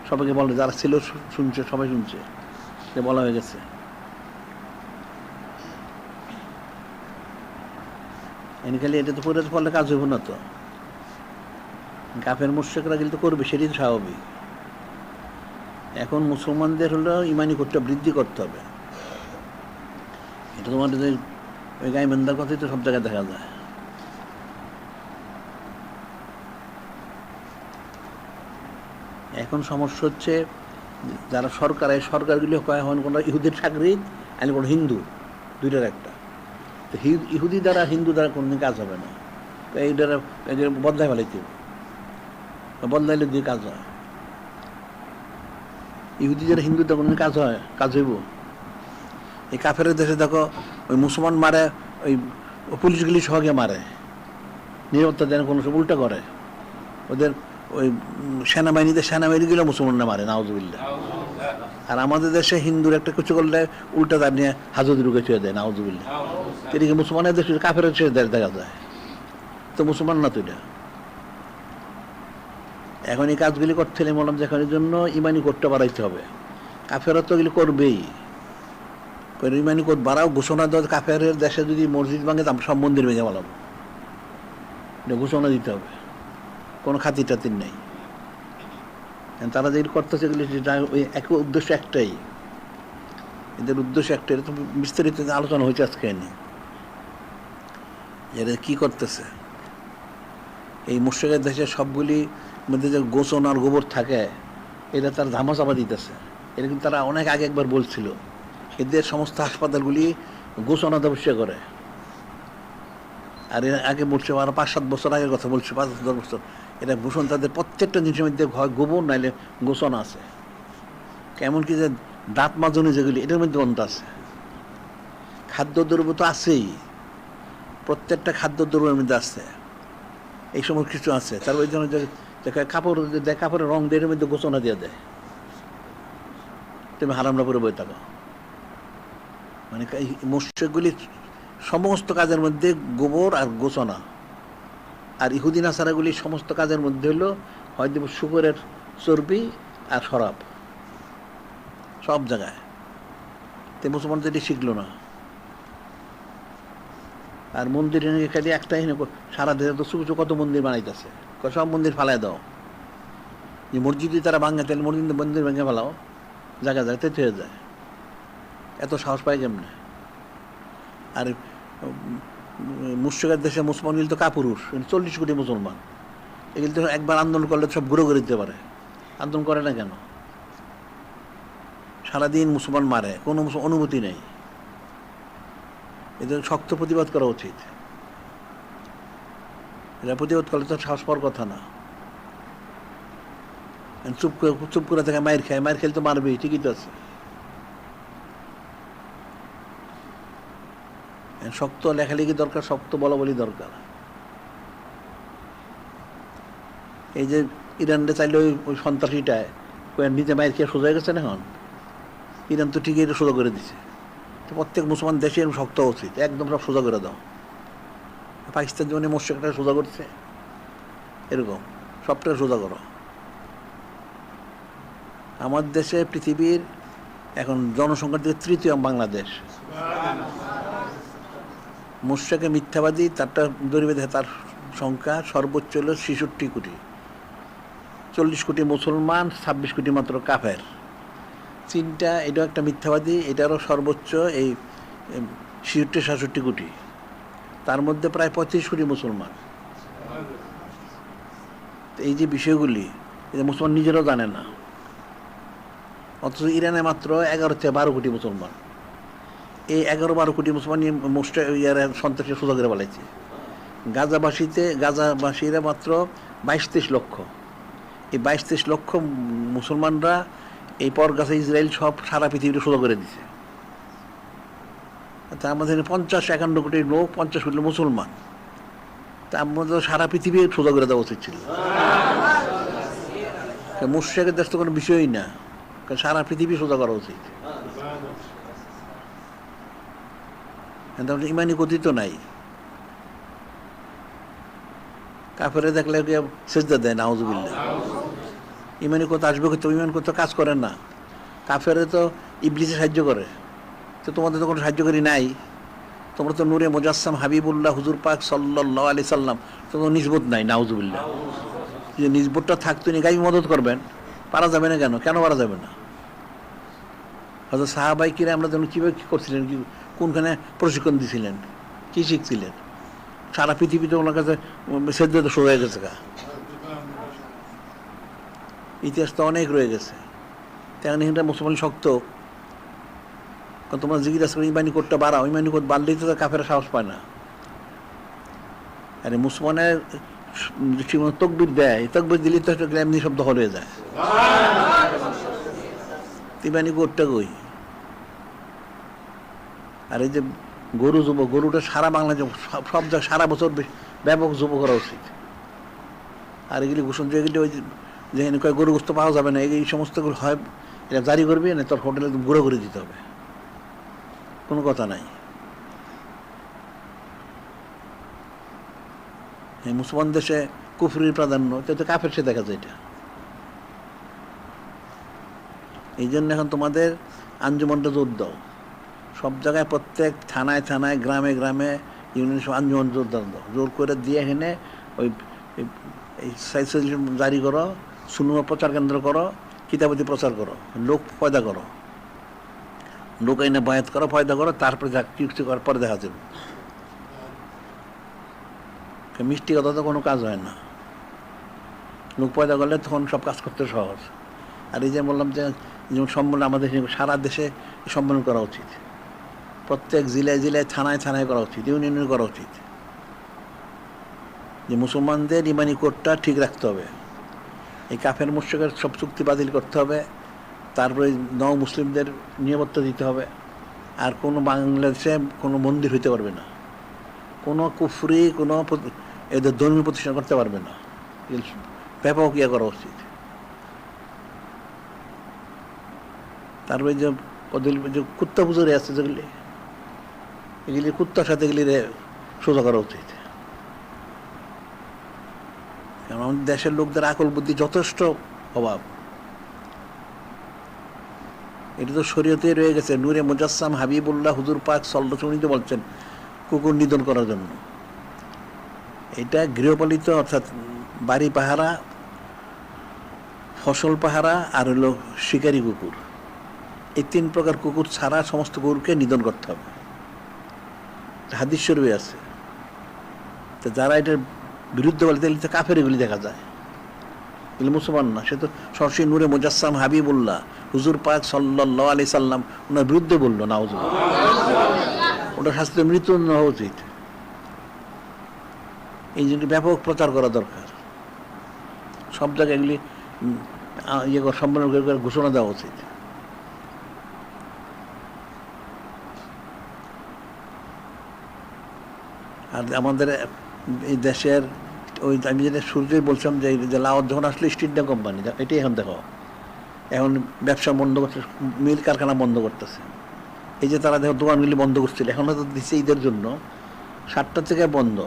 সবাইকে বলে, যারা ছিল শুনছে, সবাই শুনছে, যে বলা হয়ে গেছে। এনে খালি এটা তো করে ফলে কাজ হইব না তো, কাফের মুশরিকরা কিন্তু করবে, সেটাই স্বাভাবিক। এখন মুসলমানদের হলো ইমানি করতে বৃদ্ধি করতে হবে। এটা তোমার যে ওই গাইবান্ধার কথাই তো সব জায়গায় দেখা যায়। এখন সমস্যা হচ্ছে যারা সরকার, এই সরকারগুলি এখন কোনো ইহুদির চাকরিদ আর কোনো হিন্দু, দুইটার একটা। তো ইহুদি দ্বারা হিন্দু দ্বারা কোনোদিন কাজ হবে না, তো এই দ্বারা বদলাই ফেলাইতে, বদলাইলে দিয়ে কাজ হয়। ইহুদি যারা হিন্দু দ্বারা কোনোদিন কাজ হইব? এই কাফের দেশে দেখো, ওই মুসলমান মারে, ওই পুলিশগুলি সহগে মারে, নিরাপত্তা দেন, কোনো সব উল্টা করে। ওদের ওই সেনাবাহিনীগুলো মুসলমানরা মারে, নাউজুবিল্লাহ। আর আমাদের দেশে হিন্দুর একটা কিছু করলে উল্টা তার নিয়ে হাজত রুকে ছুঁয়ে দেয়, নাউজুবিল্লাহ। এদিকে মুসলমানের দেশে কাফের ছুঁয়ে দেখা যায়, তো মুসলমান না তো এটা। এখন এই কাজগুলি করতে হলে বললাম যে এখন এর জন্য ইমানি করতে বাড়াইতে হবে। কাফেরা তো এগুলি করবেই, ইমানি কোড বাড়াও, ঘোষণা দেওয়া, কাফের দেশে যদি মসজিদ ভাঙে সব মন্দির ভেঙে বলাম, এটা ঘোষণা দিতে হবে, কোনো খাতির টাতির নেই। তারা যেগুলো করতেছে এগুলি ওই একই উদ্দেশ্য একটাই, এদের উদ্দেশ্য একটাই। তো বিস্তারিত আলোচনা হয়েছে আজকে এনে এরা কী করতেছে। এই মুর্শিদের দেশে সবগুলি মধ্যে যে গোচন আর গোবর থাকে, এটা তার ধামাচাপা দিতেছে। এটা কিন্তু তারা অনেক আগে একবার বলছিল, এদের সমস্ত হাসপাতালগুলি গোচনা ব্যবসা করে। আর এর আগে বলছে আরো 5-7 বছর আগের কথা বলছে, 5-10 বছর। এটা গোসন তাদের প্রত্যেকটা জিনিসের মধ্যে হয় গোবর নাইলে গোসন আছে। কেমন কি যে দাঁত মাজনি যেগুলি এটার মধ্যে অন্ত আছে। খাদ্যদ্রব্য তো আছেই, প্রত্যেকটা খাদ্যদ্রব্যের মধ্যে আছে এই সমস্ত কিছু আছে। তার ওই জন্য কাপড় দেয়, কাপড়ের রং দিয়ে এর মধ্যে গোসনা দিয়ে দেয়, তুমি হারামরা করে বই থাকো। মানে এই মোশেকগুলি সমস্ত কাজের মধ্যে গোবর আর গোসনা। আর ইহুদি নাসারাগুলি সমস্ত কাজের মধ্যে হলো হয়তো শুকরের চর্বি আর শরাব, সব জায়গায়। তো মুসলমান তো এটি শিখলো না। আর মন্দির খালি একটাই সারা দেশে তো ছোটো কত মন্দির বানাইতেছে, সব মন্দির ফালাই দাও। যে মসজিদে তারা ভাঙে, তাহলে মন্দির ভেঙে ফেলাও, জায়গা যায় তেতে হয়ে যায়। এত সাহস পায় কেমনে? আর মুর্শিদের দেশে মুসলমানগুলি তো কাপুরুষ, 40 কোটি মুসলমান। এগুলি তো একবার আন্দোলন করলে সব ঘুরে ঘুরে দিতে পারে। আন্দোলন করে না কেন? সারাদিন মুসলমান মারে, কোনো অনুমতি নেই। এদের শক্ত প্রতিবাদ করা উচিত। এরা প্রতিবাদ করলে তো সাহস পাওয়ার কথা না। চুপ করে থাকে, মায়ের খায়, মায়ের খেলে তো মারবেই, ঠিকই তো আছে। শক্ত লেখালেখি দরকার, শক্ত বলাবলি দরকার। এই যে ইরানরে চাইলে ওই সন্ত্রাসীটায় নিজে মায়ের খেয়ে সোজা গেছে না। এখন ইরান তো ঠিকই এটা সোজা করে দিছে। তো প্রত্যেক মুসলমান দেশে এরকম শক্ত উচিত, একদম সব সোজা করে দাও। পাকিস্তান যেমন মোর্শেকটা সোজা করছে, এরকম সবটা সোজা করো। আমার দেশে পৃথিবীর এখন জনসংখ্যার দিকে 3য় বাংলাদেশ। মোর্শেকে মিথ্যাবাদী তারটা দরিবে দেখে তার সংখ্যা সর্বোচ্চ হল 66 কোটি। 40 কোটি মুসলমান, 26 কোটি মাত্র কাফের। চীনটা এটাও একটা মিথ্যাবাদী, এটারও সর্বোচ্চ এই 66 কোটি। তার মধ্যে প্রায় 35 কোটি মুসলমান। এই যে বিষয়গুলি এটা মুসলমান নিজেরাও জানে না। অথচ ইরানে মাত্র 11 থেকে 12 কোটি মুসলমান। এই 11-12 কোটি মুসলমান সন্ত্রাসী সোজা করে বলাইছে। গাজাবাসীরা মাত্র 22-23 লক্ষ। এই 22-23 লক্ষ মুসলমানরা এই পর গাছে ইসরায়েল সব সারা পৃথিবীতে সোজা করে দিছে। তা আমাদের 50-51 কোটি লোক, 50 কোটি মুসলমান। তা আমাদের সারা পৃথিবী সোজা করে দেওয়া উচিত ছিল। মুর্শিদের দেশ তো কোনো বিষয়ই না, সারা পৃথিবী সোজা করা উচিত। ইমানি গতি তো নাই। কাফেরে দেখলে সেজদা দেয়, নাউজুবিল্লাহ। ইমানি কত আসবে, তো ইমান কত কাজ করে না। কাফেরে তো ইবলিসে সাহায্য করে। তো তোমাদের তো কোনো সাহায্যকারী নাই। তোমরা তো নূরে মুজাসসাম হাবিবুল্লাহ হুজুর পাক সাল্লাল্লাহু আলাইহি সাল্লাম, তো নিসবত নাই, নাউজুবিল্লাহ। যে নিসবতটা থাকতো নি, গাই মদত করবেন, পারা যাবে না কেন? কেন পারা যাবে না? হয়তো সাহাবাই কিরা আমরা যেন কীভাবে কী করছিলেন, কোনখানে প্রশিক্ষণ দিয়েছিলেন, কী শিখছিলেন? সারা পৃথিবীতে ওনার কাছে সেদ্ধ তো সোজা গেছে গা। ইতিহাস তো অনেক রয়ে গেছে। তেমন এখানটা মুসলমান শক্ত। তোমরা জিজ্ঞাসা করে ইমানি কোটটা বাড়াও, ইমানি কোট বাড়লেই তো কাফেরা সাহস পায় না। আরে মুসলমানের তকবির দেয়, তকবির দিলে তো এমনি সব দখল হয়ে যায়। ইমানি কোটটা কই? আর এই যে গরু যুব, গরুটা সারা বাংলাদেশ সব জায়গায় সারা বছর ব্যাপক যুব করা উচিত। আর এগুলি ঘোষণ যেগুলি ওই যেখানে কয় গরু গোস্ত পাওয়া যাবে না, এই সমস্তগুলো হয় এটা জারি করবি না, তোর হোটেলে ঘুরে ঘুরে দিতে হবে, কোনো কথা নাই। এই মুসলমান দেশে কুফরির প্রাধান্য, তো কাফের সে দেখা যায় এটা। এই জন্য এখন তোমাদের আঞ্জুমানটা জোর দাও, সব জায়গায় প্রত্যেক থানায় থানায়, গ্রামে গ্রামে ইউনিয়ন সব আঞ্জুমান জোর দাও, জোর করে দিয়ে এখানে ওই জারি করো, সুন্নাহ প্রচার কেন্দ্র করো, কিতাবতি প্রচার করো, লোক পয়দা করো, লোক এনে বায়াত করো, পয়দা করো, তারপরে যা কিছু করার পরে দেখা যাবে। মিষ্টি কথা তো কোনো কাজ হয় না। লোক পয়দা করলে তখন সব কাজ করতে সহজ। আর এই যে বললাম যে যেমন সম্মেলন আমাদের সারা দেশে সম্মেলন করা উচিত, প্রত্যেক জেলায় জেলায় থানায় থানায় করা উচিত, ইউনিয়নে করা উচিত। যে মুসলমানদের ইমানি কোডটা ঠিক রাখতে হবে, এই কাফের মুশরিকের সব চুক্তি বাতিল করতে হবে, তারপরে নও মুসলিমদের নিরাপত্তা দিতে হবে। আর কোনো বাংলাদেশে কোনো মন্দির হইতে পারবে না, কোনো কুফরি কোনো এদের ধর্মীয় প্রতিষ্ঠান করতে পারবে না। ব্যাপক ইয়ে করা উচিত। তারপরে যে ওদের যে কুত্তা পুজোরে আছে যেগুলি, এগুলি কুত্তার সাথে এগুলি সোজা করা উচিত। কারণ আমাদের দেশের লোকদের আকল বুদ্ধি যথেষ্ট অভাব। এটা তো শরীয়তে রয়ে গেছে। নূরে মুজাসসাম হাবিবুল্লাহ হুজুর পাক সাল্লাল্লাহু আলাইহি ওয়াসাল্লাম বলছেন কুকুর নিধন করার জন্য। এটা গৃহপালিত, অর্থাৎ বাড়ি পাহারা, ফসল পাহারা আর হলো শিকারী কুকুর, এই 3 প্রকার কুকুর ছাড়া সমস্ত কুকুরকে নিধন করতে হবে। হাদিস শরীফে আছে। তো যারা এটার বিরুদ্ধে বলে তাহলে তো কাফের এগুলি দেখা যায়, এগুলি মুসলমান না। সে তো সরাসরি নূরে মুজাসসাম হাবিবুল্লাহ হুজুর পাক সাল্লাল্লাহু আলাইহি সাল্লাম ওনার বিরুদ্ধে বললো, নাউজুবিল্লাহ। ওটা শাস্তি মৃত্যু হওয়া উচিত। এই জন্য ব্যাপক প্রচার করা দরকার। সব জায়গায় এগুলি ইয়ে সম্মেলন করে ঘোষণা দেওয়া উচিত। আর আমাদের এই দেশের ওই আমি যেটা শুরুতেই বলছিলাম যে লাওয়াত যখন আসলে ইস্ট ইন্ডিয়া কোম্পানি, এটাই এখন দেখো এখন ব্যবসা বন্ধ করছে, মিল কারখানা বন্ধ করতেছে। এই যে তারা দেখো দোকানগুলি বন্ধ করছিল, এখন তো দিচ্ছে ঈদের জন্য 7টা থেকে বন্ধ।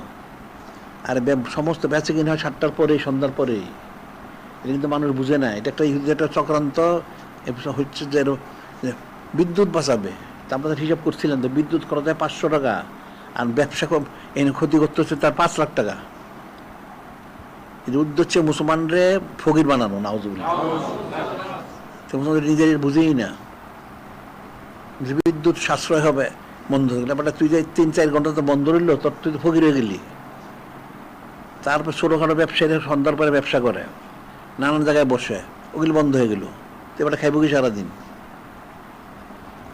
আর সমস্ত বেচে কিনা হয় 7টার পরেই, সন্ধ্যার পরেই। এটা কিন্তু মানুষ বুঝে না। এটা একটা চক্রান্ত হচ্ছে যে বিদ্যুৎ বাঁচাবে। তা আমরা হিসাব করছিলেন তো, বিদ্যুৎ খরচ হয় 500 টাকা, আর ব্যবসা এনে ক্ষতি করতে হচ্ছে তার 5 লাখ টাকা। উদ্দেশ্য হচ্ছে মুসলমানরে ফকির বানানো, নাউজুবিল্লাহ। মুসলমানদের নিজের বুঝেই না যে বিদ্যুৎ সাশ্রয় হবে বন্ধ হয়ে গেলে। তুই যে 3-4 ঘন্টা তো বন্ধ রইল, তোর তুই তো ফকির হয়ে গেলি। তারপর ছোটোখাটো ব্যবসায়ীরা সন্ধ্যার পরে ব্যবসা করে, নানান জায়গায় বসে, ওগুলি বন্ধ হয়ে গেল। তো এবার খাইব কি সারাদিন?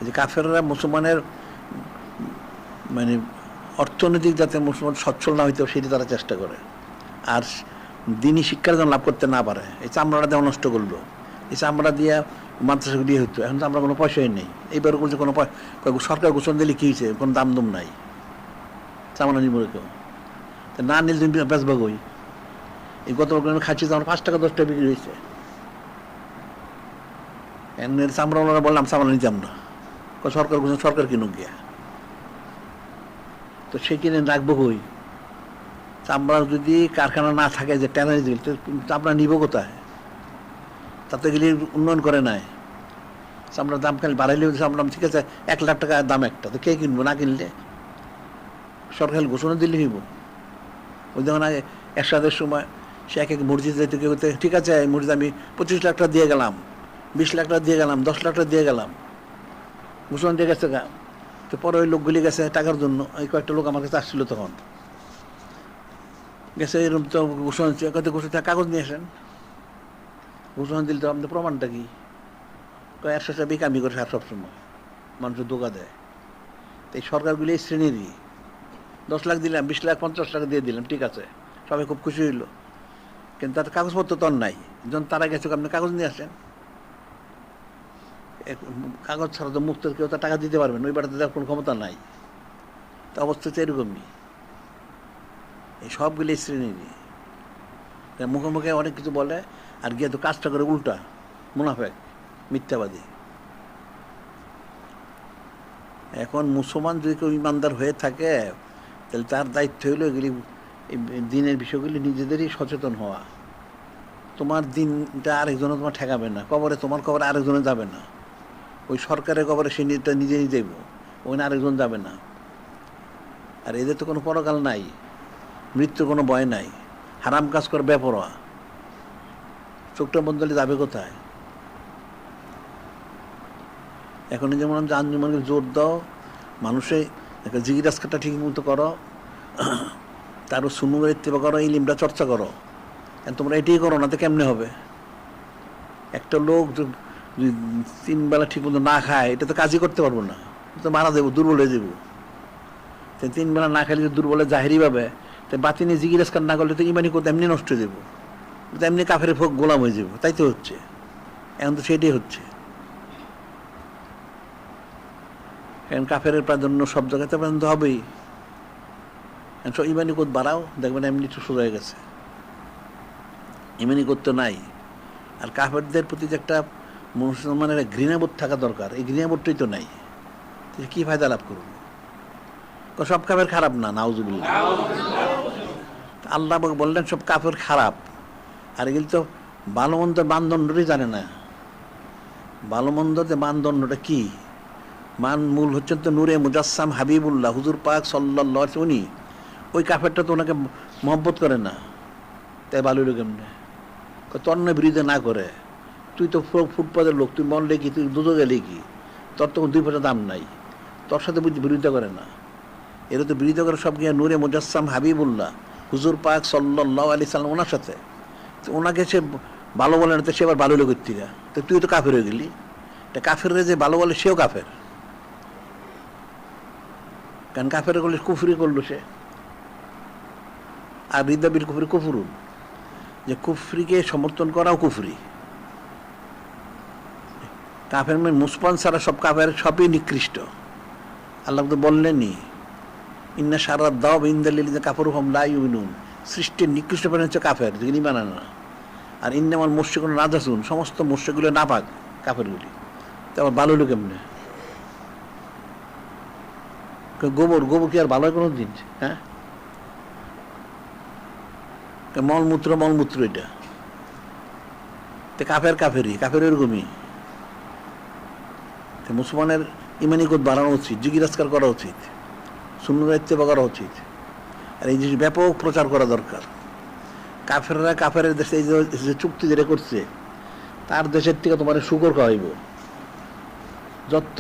যে কাফেররা মুসলমানের মানে অর্থনৈতিক যাতে মুসলমান সচ্ছল না হইতে সেটি তারা চেষ্টা করে। আর দিনই শিক্ষার যেন লাভ করতে না পারে। এই চামড়াটা দেওয়া নষ্ট করলো, এই চামড়া দিয়ে মাদ্রাসাগুলি হইতো। এখন চামড়া কোনো পয়সাই নেই। এইবার বলছে কোনো সরকার ঘোষণা দিলে কী হয়েছে, কোনো দাম দুম নাই, চামড়া নিব কেউ। না নিলে তুমি বেচবা কই? এই গত খাচ্ছি চামড়া 5 টাকা 10 টাকা বিক্রি হয়েছে। চামড়াওয়ালা বললাম চামড়া নিতাম না, সরকার ঘোষণা, সরকার কিনুক গিয়া। তো সে কিনে রাখবো কই? চামড়ার যদি কারখানা না থাকে, যে ট্যানারি দিল, তো চামড়া নিব কোথায়? তাতে গেলে উন্নয়ন করে নাই। চামড়ার দাম খালি বাড়াইলে চামড়া ঠিক আছে 1 লাখ টাকা দাম একটা, তো কে কিনবো? না কিনলে সরকার ঘোষণা দিলে হইব। ওই যখন আগে এরশাদের সময় সে এক মসজিদ যাইতে কেউ, ঠিক আছে এই মসজিদ আমি 25 লাখ টাকা দিয়ে গেলাম, 20 লাখ টাকা দিয়ে গেলাম, 10 লাখ টাকা দিয়ে গেলাম, ঘোষণা দিয়ে গেছে গা। তো পরে ওই লোকগুলি গেছে টাকার জন্য। এই কয়েকটা লোক আমার কাছে আসছিল, তখন গেছে এরকম তো ঘোষণা ঘোষণা কাগজ নিয়ে আসেন, ঘোষণা দিলে তো আমাদের প্রমাণটা কি? একশো টাকা বেকামি করে সবসময় মানুষের ধোকা দেয়। তো এই সরকারগুলি এই শ্রেণীরই। 10 লাখ দিলাম, 20 লাখ 50 টাকা দিয়ে দিলাম, ঠিক আছে, সবাই খুব খুশি হইল। কিন্তু তার কাগজপত্র তো নাই। যখন তারা গেছে আপনি কাগজ নিয়ে আসেন, কাগজ ছাড়া তো মুক্তের কেউ তো টাকা দিতে পারবেন, ওই বাড়িতে দেওয়ার কোনো ক্ষমতা নাই। তো অবস্থা তো এরকমই। এই সবগুলি শ্রেণীরই। মুখে মুখে অনেক কিছু বলে, আর গিয়ে তো কাজটা করে উল্টা, মুনাফেক, মিথ্যাবাদী। এখন মুসলমান যদি কেউ ইমানদার হয়ে থাকে, তাহলে তার দায়িত্ব হইল এগুলি, দিনের বিষয়গুলি নিজেদেরই সচেতন হওয়া। তোমার দিনটা আরেকজনে তোমার ঠেকাবে না, কবরে তোমার কবরে আরেকজনে যাবে না, ওই সরকারের কবরে সে নিজেই যাইব, ওখানে আরেকজন যাবে না। আর এদের তো কোনো পরকাল নাই, মৃত্যুর কোনো ভয় নাই, হারাম কাজ করে বেপরোয়া। চোখটা বন্ধ হলে যাবে কোথায়? এখন যেমন আঞ্জুমানকে জোর দাও, মানুষে একটা জিজ্ঞাসাটা ঠিক মতো করো, তারও সুনুরের ইত্তেবা করো, ইলিমটা চর্চা করো। তোমরা এটাই করো না তো কেমনে হবে? একটা লোক যদি 3 বেলা ঠিক মতো না খায়, এটা তো কাজই করতে পারবো না, তো মারা দেবো, দুর্বল হয়ে যাবো। 3 বেলা না খাইলে যদি দুর্বলে জাহেরি পাবে, তো বাতিনি জিজ্ঞাসা না করলে তো ইমানি করতে এমনি নষ্ট হয়ে যাবো, তো এমনি কাফের গোলাম হয়ে যাবো। তাই তো হচ্ছে, এখন তো সেটাই হচ্ছে। এখন কাফের প্রাধান্য সব জায়গাতে প্রাধান্য হবেই। ইমানি কোদ বাড়াও, দেখবেন এমনি একটু শুরু হয়ে গেছে। ইমানি করতে নাই। আর কাফেরদের প্রতি যে একটা মুসলমানের ঘৃণাবোধ থাকা দরকার, এই ঘৃণাবোধটাই তো নাই। কি ফায়দা লাভ করবো? সব কাফের খারাপ না, নাউজুবিল্লাহ। আল্লাহ বললেন সব কাফের খারাপ। আর এগুলি তো ভালো মন্দের মানদণ্ডটাই জানে না। ভালো মন্দের মানদণ্ডটা কি? মূল হচ্ছেন তো নূরে মুজাসসাম হাবিবুল্লাহ হুজুর পাক সাল্লাল্লাহু আলাইহি উনি। ওই কাফেরটা তো ওনাকে মহব্বত করে না, তাই ভালো হইল কেমনে? তোর না বিরোধিতা না করে, তুই তো ফুটপাতের লোক, তুই মরলে কি, তুই দুধো গেলে কি, তোর তখন 2 পয়সা দাম নাই, তোর সাথে বুঝি বিরোধিতা করে না। এরা তো বিরোধিতা করে সব গিয়ে নূরে মুজাসসাম হাবিবুল্লাহ হুজুর পাক সাল্লাল্লাহু আলাইহি সাল্লাম ওনার সাথে। তো ওনাকে সে ভালো বলে না, তো সে আবার ভালো হইল কর্তিকা, তো তুই তো কাফের হয়ে গেলি। কাফেররা যে ভালো বলে সেও কাফের, কারণ কাফের করলে কুফরি করলো সে। আর রিদাবিল কুফরি কুফরুন, যে কুফরিকে সমর্থন করাও কুফরি। কাফের মানে মুসলমান ছাড়া সব কাফের সবই নিকৃষ্ট। আল্লাহ তো বললেনই, ইন্না সারা দাও ইন্দালিল কাফর হম লা ইউমিনুন, সৃষ্টির নিকৃষ্ট প্রাণী হচ্ছে কাফের, যেগুলি মানে না। আর ইন্নামাল মুশরিকুন নাজাসুন, সমস্ত মুশরিকগুলো নাপাক কাফেরগুলি। তো আবার ভালো হলো কেমনে? গোবর কি আর ভালো হয় কোনো দিন? হ্যাঁ, মলমূত্র এটা কাফেরই এরকমই। মুসলমানের ইমানি কোদ বাড়ানো উচিত, জিজ্ঞাসা করা উচিত, সুন্নাহ ইত্তেবা করা উচিত। আর এই জিনিস ব্যাপক প্রচার করা দরকার। কাফেরের দেশে এই যে চুক্তি যেটা করছে, তার দেশের থেকে তোমার শুকর খাওয়াইব, যত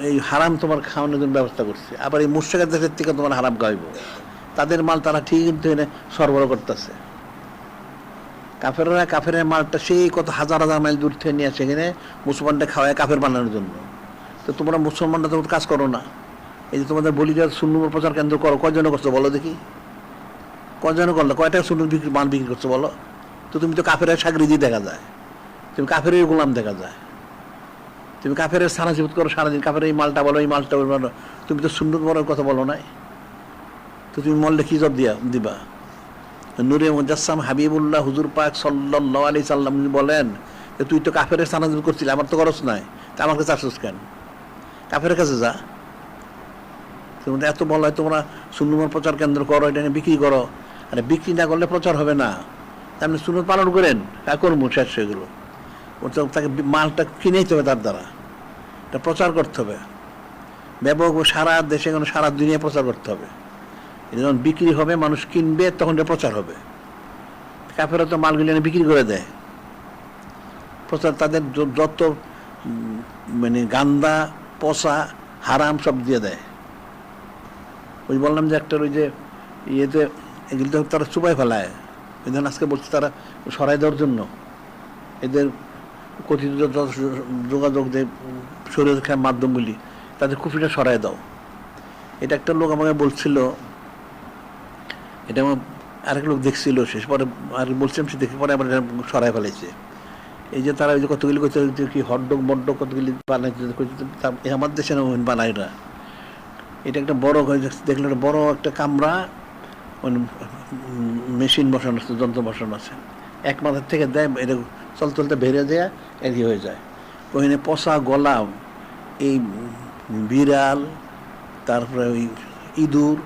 এই হারাম তোমার খাওয়ানোর জন্য ব্যবস্থা করছে। আবার এই মুশরিকের দেশের থেকে তোমার হারাম খাওয়াইব, তাদের মাল তারা ঠিক কিন্তু এনে সরবরাহ করতেছে। কাফের মালটা সেই কত হাজার মাইল দূর থেকে নিয়ে আসে এখানে মুসলমানটা খাওয়ায় কাফের বানানোর জন্য। তো তোমরা মুসলমানরা তোমার কাজ করো না। এই যে তোমাদের বলি যে সুন্নাহ প্রচার কেন্দ্র করো, কয়জনে করছো বলো দেখি? কয়জনে করলো? কয়টা সুন্নাহ মাল বিক্রি করছো বলো? তো তুমি তো কাফের সাগরিদি দেখা যায়, তুমি কাফের গোলাম দেখা যায়। তুমি কাফের সারা জীবত করো, সারাদিন কাফের এই মালটা বলো, এই মালটা বলো, তুমি তো সুন্নাহ বলার কথা বলো নাই। তো তুমি মরলে কি জব দিবা? নূরে মুজাসসাম হাবিবুল্লাহ হুজুর পাক সাল্লাল্লাহু আলাইহি সাল্লাম বলেন, তুই তো কাফের সানাজুল করছিলি, আমার তো খরচ নাই, তা আমার কাছে আসছিস কেন? কাফের কাছে যা। তোমরা এত বলা হয় তোমরা সুন্নাহ প্রচার কেন্দ্র করো, এটা নিয়ে বিক্রি করো। আরে বিক্রি না করলে প্রচার হবে না। আপনি সুন্নাহ পালন করেন, তা করবো শেষ সেগুলো। তাকে মালটা কিনেইতে হবে, তার দ্বারা এটা প্রচার করতে হবে ব্যাপক, সারা দেশে সারা দুনিয়ায় প্রচার করতে হবে। যখন বিক্রি হবে, মানুষ কিনবে, তখন এটা প্রচার হবে। কাফেররা তো মালগুলি এনে বিক্রি করে দেয়, প্রচার তাদের যত মানে গান্দা পচা হারাম সব দিয়ে দেয়। ওই বললাম যে একটা ওই যে ইয়েতে এগুলি তো তারা চুপাই ফেলায়। এই ধরুন আজকে বলছে তারা সরাই দেওয়ার জন্য, এদের কথিত যোগাযোগ যে শরীরের মাধ্যমগুলি, তাদের কুফরিটা সরাই দাও। এটা একটা লোক আমাকে বলছিল, এটা আমার আরেক লোক দেখছিল, শেষ পরে আর বলছিলাম, সে দেখে পরে আবার সরাই ফেলেছে। এই যে তারা ওই যে কতগুলি করতে কি হটডগ মটডগ কতগুলি বানাইছে, আমার দেশে বানায় না। এটা একটা বড় দেখলে একটা বড় একটা কামরা, মেশিন বসানো আছে, যন্ত্র বসানো আছে, এক মাথার থেকে দেয়, এটা চলতে চলতে বেড়ে যায়, এর হয়ে যায়। ওইখানে পচা গলা এই বিড়াল, তারপরে ওই ইঁদুর,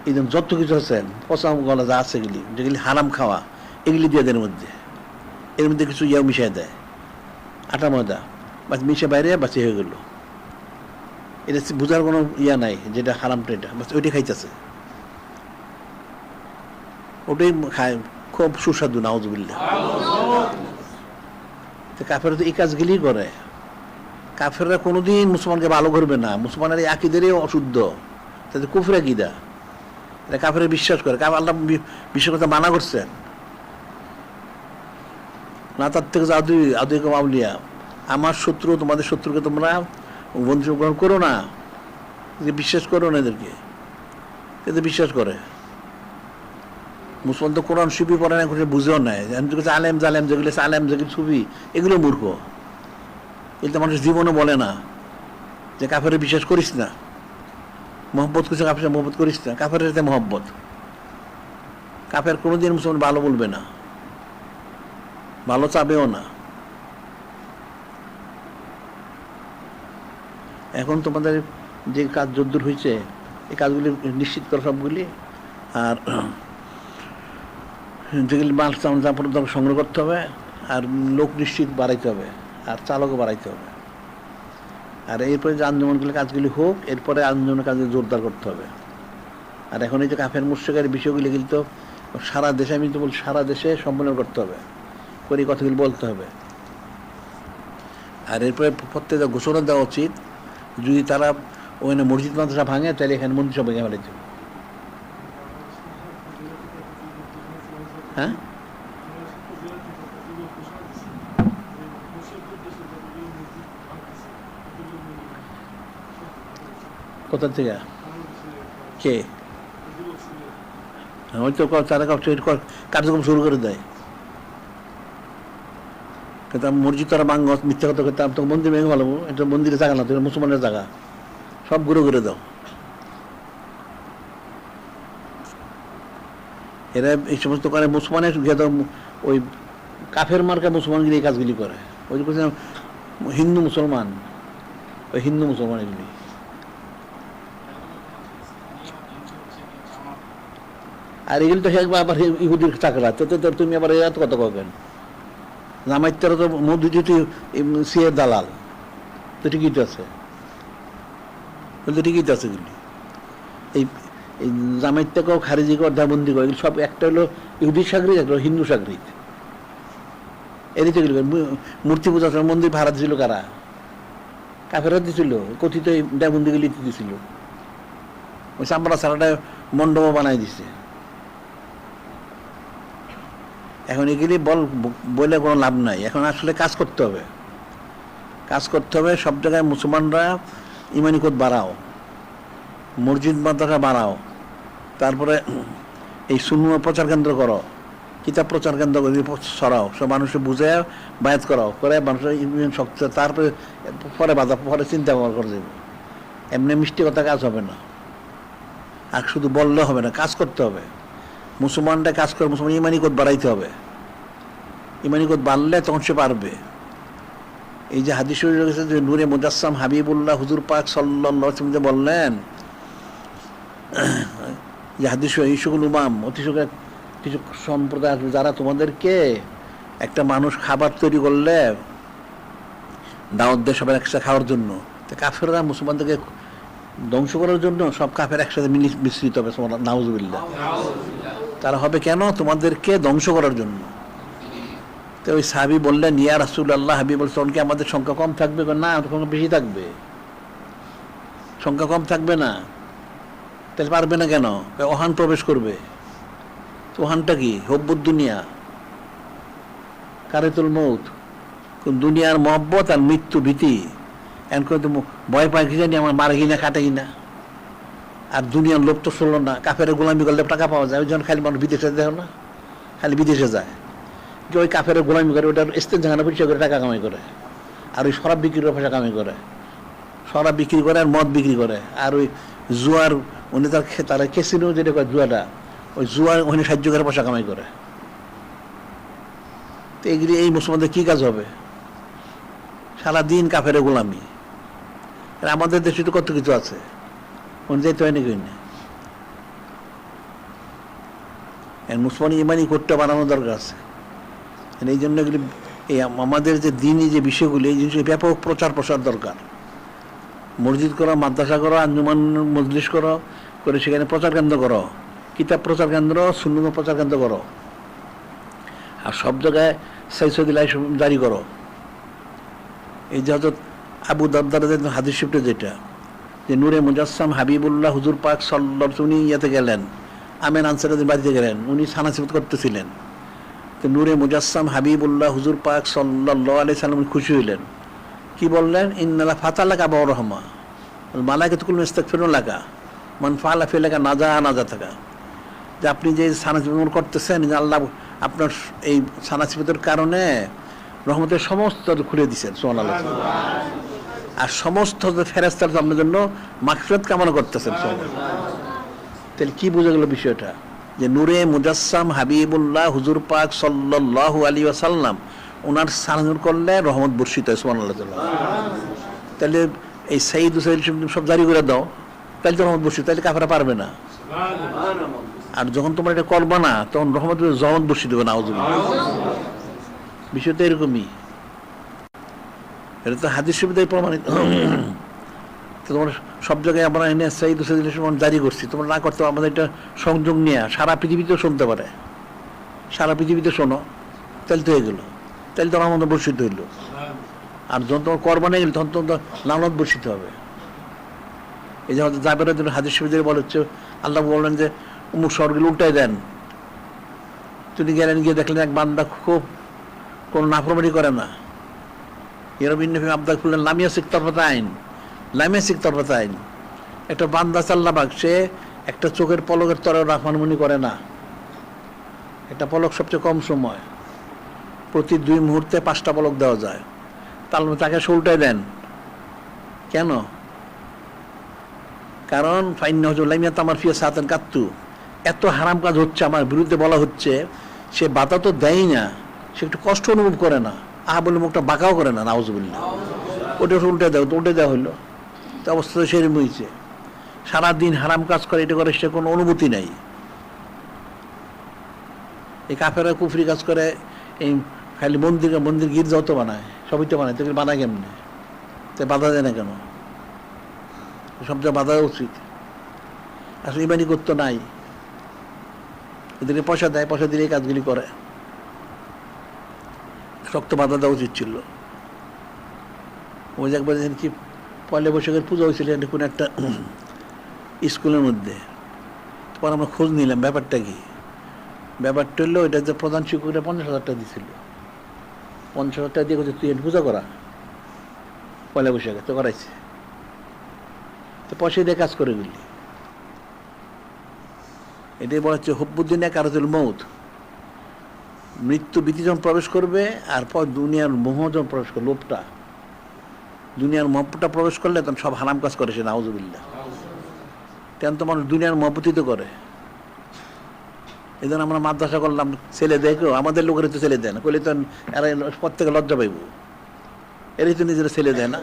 এই যত কিছু আছে পচা গলা যা আছে, যেগুলি হারাম খাওয়া, এগুলি দিয়ে দেয় এর মধ্যে কিছু ইয়াও মিশাই দেয়, আটা ময়দা, বাস মিশে বাইরে বাঁচি হয়ে গেল। এটা বোঝার কোনো ইয়া নাই যেটা হারামটা, এটা বাস ওইটাই খাইতেছে, ওটাই খায়, খুব সুস্বাদু, নাউজুবিল্লাহ। তো কাফের তো এই কাজগুলি করে। কাফেররা কোনোদিন মুসলমানকে ভালো করবে না, মুসলমানের এই আকিদেরই অশুদ্ধ, তাদের কুফর আকিদা, এটা কাফের বিশ্বাস করে। আল্লাহ বিশ্বাস করতে মানা করছেন না, তার থেকে আদুই আউলিয়া, আমার শত্রু তোমাদের শত্রুকে তোমরা বন্ধু গ্রহণ করো না, বিশ্বাস করো না এদেরকে, এদের বিশ্বাস করে। মুসলমান তো কোরআন সুফি পড়ে না, বুঝেও নেয়, আলেম জালেম যেগুলো আলেম যেগুলো সুফি এগুলো মূর্খ। এগুলো মানুষ জীবনে বলে না যে কাফের বিশ্বাস করিস না, মহব্বত করছে কাফের মহব্বত করিস না, কাফের সাথে মহব্বত। কাফের কোনোদিন মুসলমান ভালো বলবে না, ভালো চাবেও না। এখন তোমাদের যে কাজ যদ্দূর হয়েছে এই কাজগুলি নিশ্চিত করো সবগুলি, আর যেগুলি মাল চামড়া সংগ্রহ করতে হবে, আর লোক নিশ্চিত বাড়াইতে হবে, আর চালকও বাড়াইতে হবে। আর এরপরে যে আন্দোলনগুলি কাজগুলি হোক, এরপরে আন্দোলনের কাজে জোরদার করতে হবে। আর এখন এই যে কাফের মুশরিকের বিষয়গুলি কিন্তু সারা দেশে, আমি তো বলছি সারা দেশে সম্মেলন করতে হবে, করে কথাগুলি বলতে হবে। আর এরপরে প্রত্যেকটা ঘোষণা দেওয়া উচিত, যদি তারা ওখানে মসজিদ মাদ্রাসা ভাঙে তাহলে এখানে মন্দির সব ভেঙে ফেলেছে। হ্যাঁ, কোথা থেকে কে? হয়তো তারা কার্যক্রম শুরু করে দেয়, কিন্তু মসজিদ তারা ভাঙ মিথ্যা কথা করতাম, তো মন্দির ভেঙে ভালো, এটা মন্দিরের জায়গা না, তো মুসলমানের জায়গা, সব ঘুরে ঘুরে দাও। এরা এই সমস্ত করে মুসলমানের ওই কাফের মার্কা মুসলমানগুলি এই কাজগুলি করে। ওই যে হিন্দু মুসলমান, ওই হিন্দু মুসলমান এগুলি। আর এগুলি তো আবার ইহুদির চাকরা, তো তুমি আবার এত কথা কবেন? জামাইতের তো মধ্যে সিএ দালাল, তো ঠিকই তো আছে, ঠিকই তো আছে এগুলি। এই জামাইটাকেও খারিজি করে দাবন্দি করে, সব একটা হলো ইহুদির সাগরিক, একটা হলো হিন্দু সাগরিক। এরই তো মূর্তি পূজা মন্দির ভাড়া দিছিল কারা? কাফেরা দিছিল, কথিত দাবন্দিগুলি দিছিল। ওই চামড়া ছাড়াটা মণ্ডপ বানাই দিছে। এখন এগুলি বলে কোনো লাভ নাই, এখন আসলে কাজ করতে হবে, কাজ করতে হবে। সব জায়গায় মুসলমানরা ইমানি কোদ বাড়াও, মসজিদ মাদ্রাসা বাড়াও, তারপরে এই সুন্নাহ প্রচার কেন্দ্র করো, কিতাব প্রচার কেন্দ্র ছড়াও, সব মানুষকে বুঝে বায়াত করাও, করে মানুষের ইমিউন শক্তি, তারপরে পরে পরে চিন্তা ভাবনা করে দেবে। এমনি মিষ্টি কথা কাজ হবে না, আর শুধু বললে হবে না, কাজ করতে হবে। মুসলমানরা কাজ করে, মুসলমান ইমানি কোদ বাড়াইতে হবে, ইমানি কোদ বাড়লে তখন সে পারবে। এই যে হাদিস শরীফে রয়েছে যে নূরে মুজাসসাম হাবিবুল্লাহ হুজুর পাক সাল্লাল্লাহু আলাইহি ওয়াসাল্লাম বললেন যে হাদিস ইসুল উমাম, অতিশয় কিছু সম্প্রদায় আসবে যারা তোমাদেরকে একটা মানুষ খাবার তৈরি করলে দাওয়াত দেয় সবাই একসাথে খাওয়ার জন্য, তো কাফেররা মুসলমানদেরকে ধ্বংস করার জন্য সব কাফের একসাথে মিশ্রিত হবে, নাউজুবিল্লাহ। তারা হবে কেন? তোমাদেরকে ধ্বংস করার জন্য। তো ওই সাহাবী বললেন, ইয়া রাসূলুল্লাহ, হাবিব বলছেন কি আমাদের সংখ্যা কম থাকবে? না, সংখ্যা বেশি থাকবে, সংখ্যা কম থাকবে না। তাহলে পারবে না কেন? ওহান প্রবেশ করবে। তো ওহানটা কি? হব্বুদ দুনিয়া, কারিতুল মৌত, দুনিয়ার মহব্বত আর মৃত্যু ভীতি। এমন করে তো ভয় পায় কি জানি, আমার মারে কিনা কাটে কিনা। আর দুনিয়ার লোভ তো চলল না, কাফের গোলামি করলে টাকা পাওয়া যায়, ওই জন্য খালি মানুষ বিদেশে দেখো না, খালি বিদেশে যায়, যে ওই কাফের গোলামি করে, ওটার স্টেজ জায়গা পরিচয় করে টাকা কামাই করে। আর ওই শরাব বিক্রির পয়সা কামাই করে, শরাব বিক্রি করে আর মদ বিক্রি করে। আর ওই জুয়ার উনি তারা কেসিনো যেটা করে জুয়াটা, ওই জুয়ার ওখানে সাহায্য করে পয়সা কামাই করে। তো এগুলি এই মুসলমানদের কী কাজ হবে? সারাদিন কাফের গোলামি। আমাদের দেশে তো কত কিছু আছে, যেতে হয় নাকি না? মুসলমান ইমানি কোটটা বানানো দরকার আছে। এই জন্য এগুলি এই আমাদের যে দিনই যে বিষয়গুলি, এই জিনিস ব্যাপক প্রচার প্রসার দরকার। মসজিদ করো, মাদ্রাসা করো, আঞ্জুমান মজলিস করো, করে সেখানে প্রচার কেন্দ্র করো, কিতাব প্রচার কেন্দ্র, সুন্নাহ প্রচার কেন্দ্র করো, আর সব জায়গায় সাইসদিল্লাহ জারি করো, এই যে হযরত আবু দারদার হাদিস শরীফে যেটা যে নূরে মুজাসসাম হাবিবুল্লাহ হুজুর পাক সাল্লাল্লাহু আলাইহি উনি ইয়াতে গেলেন, আমেন আনসারীদের বাড়িতে গেলেন, উনি সানাসিবত করতেছিলেন। তো নূরে মুজাসসাম হাবিবুল্লাহ হুজুর পাক সাল্লাল্লাহু আলাইহি সাল্লাম খুশি হইলেন, কি বললেন? ইন্নাল্লাহ ফাতালাকা আবা রাহমা ওয়াল মালাইকাতুল ইস্তাগফিরুন লাকা মান ফাআলা ফিলাকা নাজাতাকা। যে আপনি যে সানাসিবত করতেছেন, আল্লাহ আপনার এই সানাসিবতের কারণে রহমতের সমস্ত খুলে দিয়েছেন, সুবহানাল্লাহ। আর সমস্ত ফেরেশতারা আপনার জন্য মাগফিরাত কামনা করতেছেন, সুবহানাল্লাহ। তাহলে কি বোঝা গেল বিষয়টা? যে নূরে মুজাসসাম হাবিবুল্লাহ হুজুর পাক সাল্লাল্লাহু আলাইহি ওয়াসাল্লাম ওনার সানাসিবত করলে রহমত বর্ষিত হয়, সুবহানাল্লাহ। তাহলে এই সাইয়্যিদ হুসাইন সব জারি করে দাও, তাহলে তো রহমত বর্ষিত, তাহলে কাফেররা পারবে না। আর যখন তোমরা এটা করবা না, তখন রহমত বর্ষিত হবে, নাউযুবিল্লাহ। বিষয়টা এরকমই, এটা তো হাদিস শরীফে প্রমাণিত। তোমরা সব জায়গায় আমরা এনে সাইয়্যিদ হুসাইন জারি করছি, তোমরা না করতে আমাদের এটা সংযোগ নিয়ে সারা পৃথিবীতেও শুনতে পারে, সারা পৃথিবীতে শোনো, তাহলে তো হয়ে গেল, তাহলে তো রহমত বর্ষিত হইল। আর যখন তোমার কোরবানি গেল তখন তো লানত বর্ষিত হবে। এই যে জাবেরের জন্য হাদিস শরীফে বলা হচ্ছে, আল্লাহ বললেন যে অমুক শহরগুলো উল্টাই দেন। তিনি গেলেন, গিয়ে দেখলেন এক বান্দা খুব কোনো নাফরমানি করে না। আবদা খুললেন লামিয়া শিখ তরফাতে আইন, লামিয়া শিখ তরফাতে আইন। একটা বান্দা চাল্লাবাগ, সে একটা চোখের পলকের তরেও নাফরমানি করে না। একটা পলক সবচেয়ে কম সময়, প্রতি 2 মুহূর্তে 5টা পলক দেওয়া যায়, তাকে সে উল্টাই দেন কেন? কারণ ফাইন্নাহুলাইমিয়া তামার ফিয়া সাতান কাত্তু, এত হারাম কাজ হচ্ছে, আমার বিরুদ্ধে বলা হচ্ছে, সে বাধা তো দেয় না, সে একটু কষ্ট অনুভব করে না, বলে মুখটা বাঁকাও করে না, নাউযুবিল্লাহ। ওটা উল্টে দেওয়া, তো উল্টে দেওয়া হইলো, তো অবস্থা তো সেরকম হয়েছে। সারাদিন হারাম কাজ করে, এটা করে, সে কোনো অনুভূতি নাই। এই কাফেররা কুফরি কাজ করে, এই খালি মন্দির গির্জাও তো বানায়, সবই তো বানায়, তো বানায় কেমনে? তো বাধা দেয় না কেন? সব জায়গায় বাধা উচিত। আসলে ইমানি করতো নাই, এদেরকে পয়সা দেয়, পয়সা দিলে এই কাজগুলি করে, শক্ত বাধা দেওয়া উচিত ছিল। ওই যে একবার কি পয়লা বৈশাখের পূজা হয়েছিল কোনো একটা স্কুলের মধ্যে, তখন আমরা খোঁজ নিলাম ব্যাপারটা কি। ব্যাপারটা হলো, ওইটা যে প্রধান শিক্ষকরা 50,000 টাকা দিয়েছিল, 50,000 টাকা দিয়ে করছে তুই পূজা করা, পয়লা বৈশাখে তো করাইছে, তো পয়সা দিয়ে কাজ করে গেলি। এটাই বলা হচ্ছে হুব্বুদ্দিন কারাতুল মৌত, মৃত্যু ভীতি যখন প্রবেশ করবে, আর পর দুনিয়ার মোহ যখন প্রবেশ করবে, লোভটা, দুনিয়ার মোহটা প্রবেশ করলে তখন সব হারাম কাজ করে সে, নাউযুবিল্লাহ। তেমন তো মানুষ দুনিয়ার মোহপতিত করে। এই জন্য আমরা মাদ্রাসা করলাম, ছেলে দেখো, আমাদের লোকের তো ছেলে দেয় না, করলে তো এরা প্রত্যেকে লজ্জা পাইব, এরাই তো নিজেরা ছেলে দেয় না,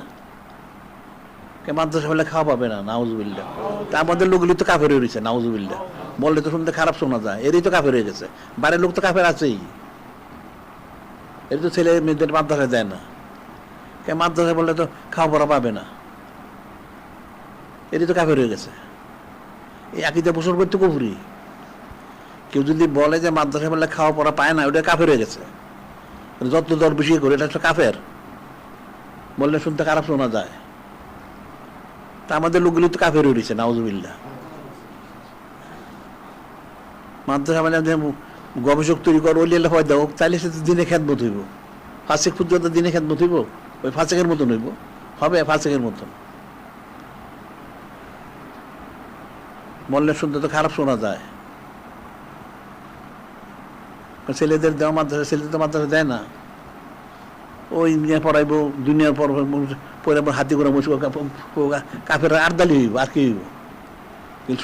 মাদ্রাসা হলে খাওয়া পাবে না, নাউযুবিল্লাহ। তা আমাদের লোকগুলি তো কাফের হয়ে রয়েছে, নাউযুবিল্লাহ। বললে তো শুনতে খারাপ শোনা যায়, এরই তো কাফের হয়ে গেছে, বাইরের লোক তো কাফের আছেই, এর তো ছেলে মেয়েদের মাদ্রাসায় দেয় না, মাদ্রাসায় বললে তো খাওয়া পড়া পাবে না, এরই তো কাফের হয়ে গেছে। এই আকীদা পোষণ করতে কুফরি। কেউ যদি বলে যে মাদ্রাসায় বললে খাওয়া পড়া পায় না, ওটা কাফের হয়ে গেছে, যত দর বেশি করে, এটা হচ্ছে কাফের, বললে শুনতে খারাপ শোনা যায়। তা আমাদের লোকগুলি তো কাফের হয়ে রয়েছে, নাউযুবিল্লাহ। মাদ্রাসা মানে গবেষক তৈরি করো, ওই লেখা দাও, তাইলে সে তো দিনে খেদমত হইব, ফাঁসেক পর্যন্ত দিনে খেদমত হইব, ওই ফাঁসেকের মতন হইব, হবে ফাঁসেকের মতন, বললে শুনতে তো খারাপ শোনা যায়। ছেলেদের দেওয়া মাদ্রাসা, ছেলেদের তো মাদ্রাসা দেয় না, ওই নিয়ে পড়াইব, দুনিয়ার পর হাতি করে বসে, কাফের আরদালি হইব, আর কি হইব?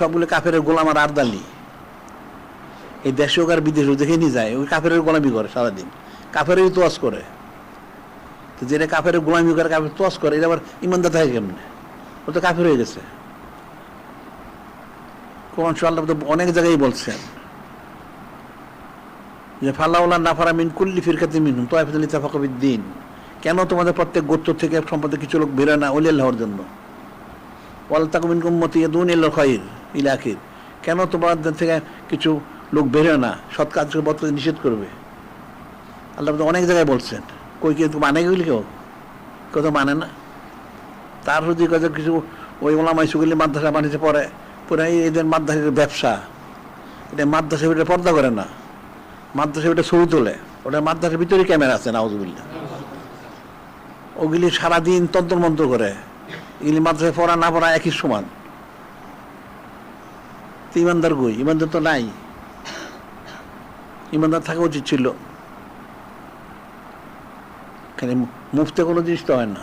সবগুলো কাফের গোলাম আর আরদালি। এই দেশে হোক আর বিদেশে দেখে নিয়ে যায়, ওই কাফের গোলামি করে সারাদিন, কাফেরই তোয়াজ করে। তো যেটা কাফের গোলামি করে, কাফের তোয়াজ করে, এটা আবার ইমানদার থাকে কেমনে? ও তো কাফের হয়ে গেছে। কোরআন আল্লাহ তো অনেক জায়গায় বলছেন যে ফালাউলা নাফারা মিন কুল্লি ফিরকাতিন মিনহুম তায়ফাতুন লিতাফাকু ফিদ-দীন, কেন তোমাদের প্রত্যেক গোত্র থেকে সম্পদে কিছু লোক বেরোয় না ওলি আল্লাহর জন্য? ওয়াল তাকুম মিনকুম উম্মাতুন ইয়াদউনা ইলাল খায়র ইলা আখির, কেন তোমাদের থেকে কিছু লোক বেরোয় না সৎ কাজকে বদলে নিষেধ করবে? আল্লাহ তো অনেক জায়গায় বলছেন, কই কেউ মানে গেলি, কেউ কেউ মানে না। তার যদি কাজে কিছু ওই ওলামাই সুগুলি মাদ্রাসা বানিয়েছে পরে পুরো এদের মাদ্রাসার ব্যবসা, এটা মাদ্রাসা ভিতরে পর্দা করে না, মাদ্রাসা ভিতরে ছবি তোলে, ওটা মাদ্রাসার ভিতরে ক্যামেরা আছে নাউজুবিল্লাহ। ওগুলি সারাদিন তন্ত্র মন্ত্র করে, এগুলি মাদ্রাসায় পড়া না পড়া একই সমান। ইমানদার কই? ইমানদার তো নাই। ইমানদার থাকা উচিত ছিল। মুফতে কোনো জিনিস তো হয় না।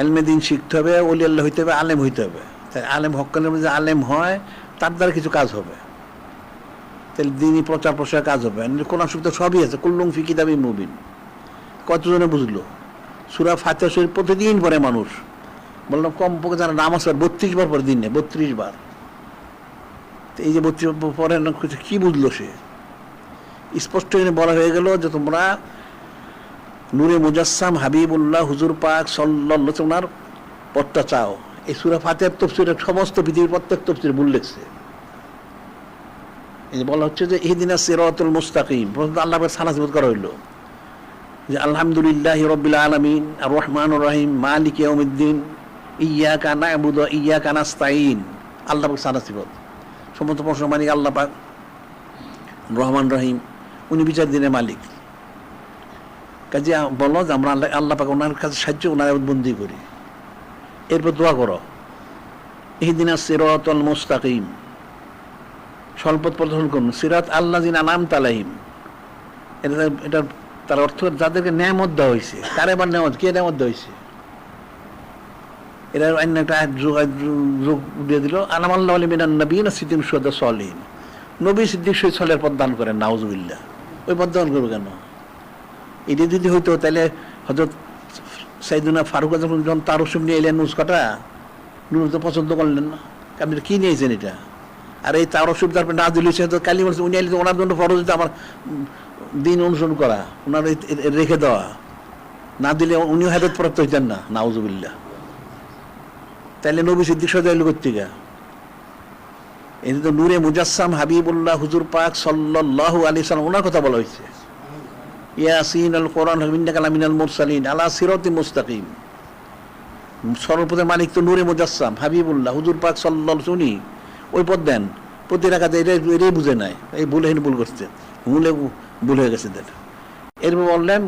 এলমে দিন শিখতে হবে, ওলি আল্লাহ হইতে হবে, আলেম হইতে হবে। তাই আলেম হক্কানের মধ্যে আলেম হয়, তার দ্বারা কিছু কাজ হবে, তাহলে দিনই প্রচার প্রসার কাজ হবে। কোরআন শরীফ তো সবই আছে, কুল্লুম ফি কিতাবিম মুবিন। কতজনে বুঝলো? সূরা ফাতিহা শরীফ প্রতিদিন পড়ে মানুষ, বললাম কমপক্ষে যারা নামাজ পড়ে 32 বার পরে দিনে, 32 বার। এই যে 32 বার পরে কি বুঝলো সে? স্পষ্ট বলা হয়ে গেল যে তোমরা নূরে মুজাসসাম হাবিবুল্লাহ হুজুর পাক সাল্লাল্লাহু আলাইহি ওয়াসাল্লামের পথটা চাও। এই সূরা ফাতিহার তাফসীরে সমস্ত পৃথিবীর প্রত্যেক তাফসীরে ভুল লিখছে। এই যে বলা হচ্ছে যে ইহদিনাস সিরাতাল মুস্তাকিম, আল্লাহর সালাত করা হইল যে আলহামদুলিল্লাহি রাব্বিল আলামিন আর রহমানুর রহিম মালিক ইয়াউমিদ্দিন ইয়্যাকা না'বুদু ওয়া ইয়্যাকা নাস্তাঈন। আল্লাহ পাক সালাত সমস্ত প্রশংসা মালিক আল্লাহ পাক, রহমান রহিম, উনি বিচার দিনের মালিক। কাজে বলো যে আমরা আল্লাহ পাক ওনার কাছে সাহায্য, ওনার বন্দি করি। এরপর দোয়া করো ইহদিনাস সিরাতাল মুস্তাকিম, স্বল্পথ প্রদর্শন করুন। সিরাত আল্লাযিনা আনআমতা আলাইহিম, এটা তার অর্থ যাদেরকে নেয়ামত দেওয়া হয়েছে। কার এবার নেয়ামত? কে নেয়ামত দেওয়া হয়েছে? এরা অন্য একটা যোগ দিয়ে দিল, আনামাল্লাহু আলাইহি মিনান নাবিয়িনা সিদ্দিকিন শুহাদা সালিহিন। নবী সিদ্দিক শহীদ সালের পদ দান করেন, নাউজুবিল্লাহ। ওই পদ দান করবো কেন? এটা যদি হইতো তাহলে হযরত সাইয়েদুনা ফারুক যখন তার রসুম নিয়ে এলেন নুসখাটা, নুস তো পছন্দ করলেন না। আপনি কি নিয়েছেন এটা? আর এই তার রসুম তারপরে না দিলে সে তো কালি বলছে, উনি আইলে তো ওনার জন্য ফরজ হইতো আমার দিন অনুসরণ করা, ওনার রেখে দেওয়া। না দিলে উনিও হেদায়েত প্রাপ্ত হইতেন না, নাউজুবিল্লাহ। তাহলে নবী সিদ্দিক সাহেব এলো কর্তিকা। এই তো নূরে মুজাসসাম হাবিবুল্লাহ হুজুর পাক সাল্লাল্লাহু আলাইহি ওয়াসাল্লাম, ওনার কথা বলা হয়েছে। ইয়াসিন আল কোরআন ইন্নাকা লামিনাল মুরসালিন আলা সিরাতিম মুস্তাকিম। সর্বপ্রথম মালিক তো নূরে মুজাসসাম হাবিবুল্লাহ হুজুর পাক সাল্লাল্লাহু আলাইহি ওয়াসাল্লাম, ওই পদ দেন। প্রতি রাকাতে এটাই বুঝে নাই, এই ভুল করছে, ভুল হয়ে গেছে। এরপর বললেন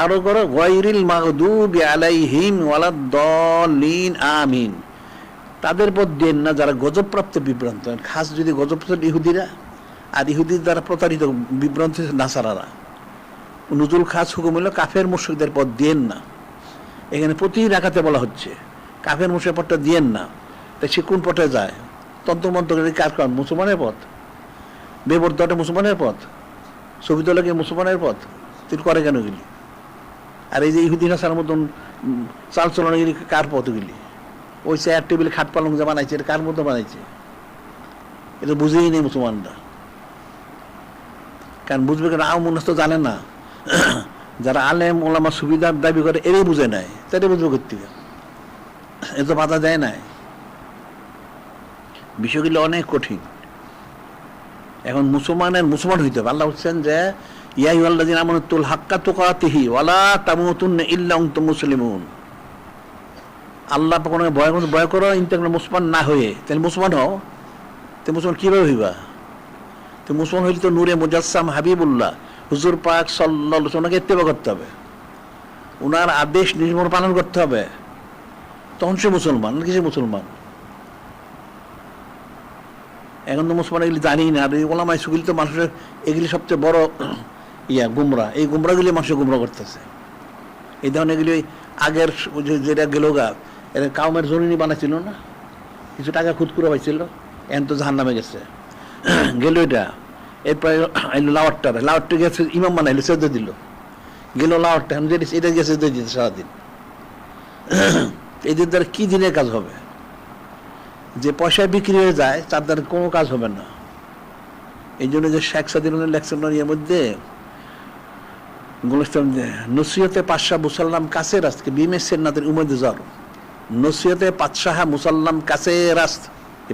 আরো করো গায়রিল মাগদুবি আলাইহিম ওয়ালাদ-দাল্লিন আমিন। তাদের পথ দেন না যারা গজবপ্রাপ্ত বিভ্রান্ত। খাস যদি গজবপ্রাপ্ত ইহুদিরা, আর ইহুদির দ্বারা প্রতারিত বিভ্রান্ত নাসারারা। নুজুল খাস হুকুম হলো কাফের মুশরিকদের পথ দেন না। এখানে প্রতি রাকাতে বলা হচ্ছে কাফের মুশরিকের পথটা দেন না। তাই সে কোন পথে যায়? তন্ত্রমন্ত্র কার কারণ? মুসলমানের পথ। বেবর্দটা মুসলমানের পথ, ছবি তোলাকে মুসলমানের পথ। তুই করে কেন গেলি? আর এই যে ইহুদি নাসার মতন চাল চলন গেলি কার পথ গেলি? ওই চেয়ার টেবিল খাট পালং যে বানাইছে, এটা কার মতো বানাইছে? এটা বুঝেই নেই মুসলমানরা। কারণ বুঝবে কেন? আওয়ামুন্নাস তো জানে না। যারা আলেম ওলামা সুবিধার দাবি করে এরাই বুঝে নেয়, তাই বুঝবে কর্তিকা। এ তো বাধা দেয় নাই। বিষয়গুলো অনেক কঠিন। এখন মুসলমান হইতে হবে। আল্লাহ বলছেন যে ইয়া আইয়ুহাল্লাযীনা আমানুত্তুল হাক্কা তুকাতিহি ওয়ালা তামুতুন্না ইল্লা ওয়ান্তুম মুসলিমুন। আল্লাহ পাক ভয় করো ইনতাকনা মুসলমান না হয়ে। তাহলে মুসলমান হও। তো মুসলমান কিভাবে হইবা? তো মুসলমান হইলে তো নূরে মুজাসসাম হাবিবুল্লাহ হুজুর পাক সাল্লাল্লাহু আলাইহি ওয়াসাল্লামকে ইত্তেবা করতে হবে, ওনার আদেশ নির্মল পালন করতে হবে, তখন সে মুসলমান। কি সে মুসলমান? এখন তো মুসলমান এগুলি জানি না। আর এই ওলামায়ে সুগুলি তো মানুষের এগুলি সবচেয়ে বড় গুমরা। এই গুমরাগুলি মানুষের গুমরা করতেছে। এই ধরনের এগুলি আগের যেটা গেল গা, এর কাউমের জরুরি বানাইছিল না, কিছু টাকা খুদ করে পাইছিল, এখন তো জাহান্নামে গেছে গেল এটা। এরপরে আইলো লাওয়ারটা গেছে ইমাম বানাইলো, সেজদা দিল, গেল লাওয়ারটা। এখন এটা গেছে সেজদা দিতে সারাদিন। এদের দ্বারা কি দিনের কাজ হবে? যে পয়সা বিক্রি হয়ে যায় তার দ্বারা কোনো কাজ হবে না। এই জন্য যে শেখ সাদিনের লেকচারের ইয়ের মধ্যে নসিহতে পাতশাহ মুসাল্লাম কাছে রাস্ত বিমেসের নাদের উমেদ জ্বর। নসিহতে পাতশাহ মুসাল্লাম কাছে রাস্ত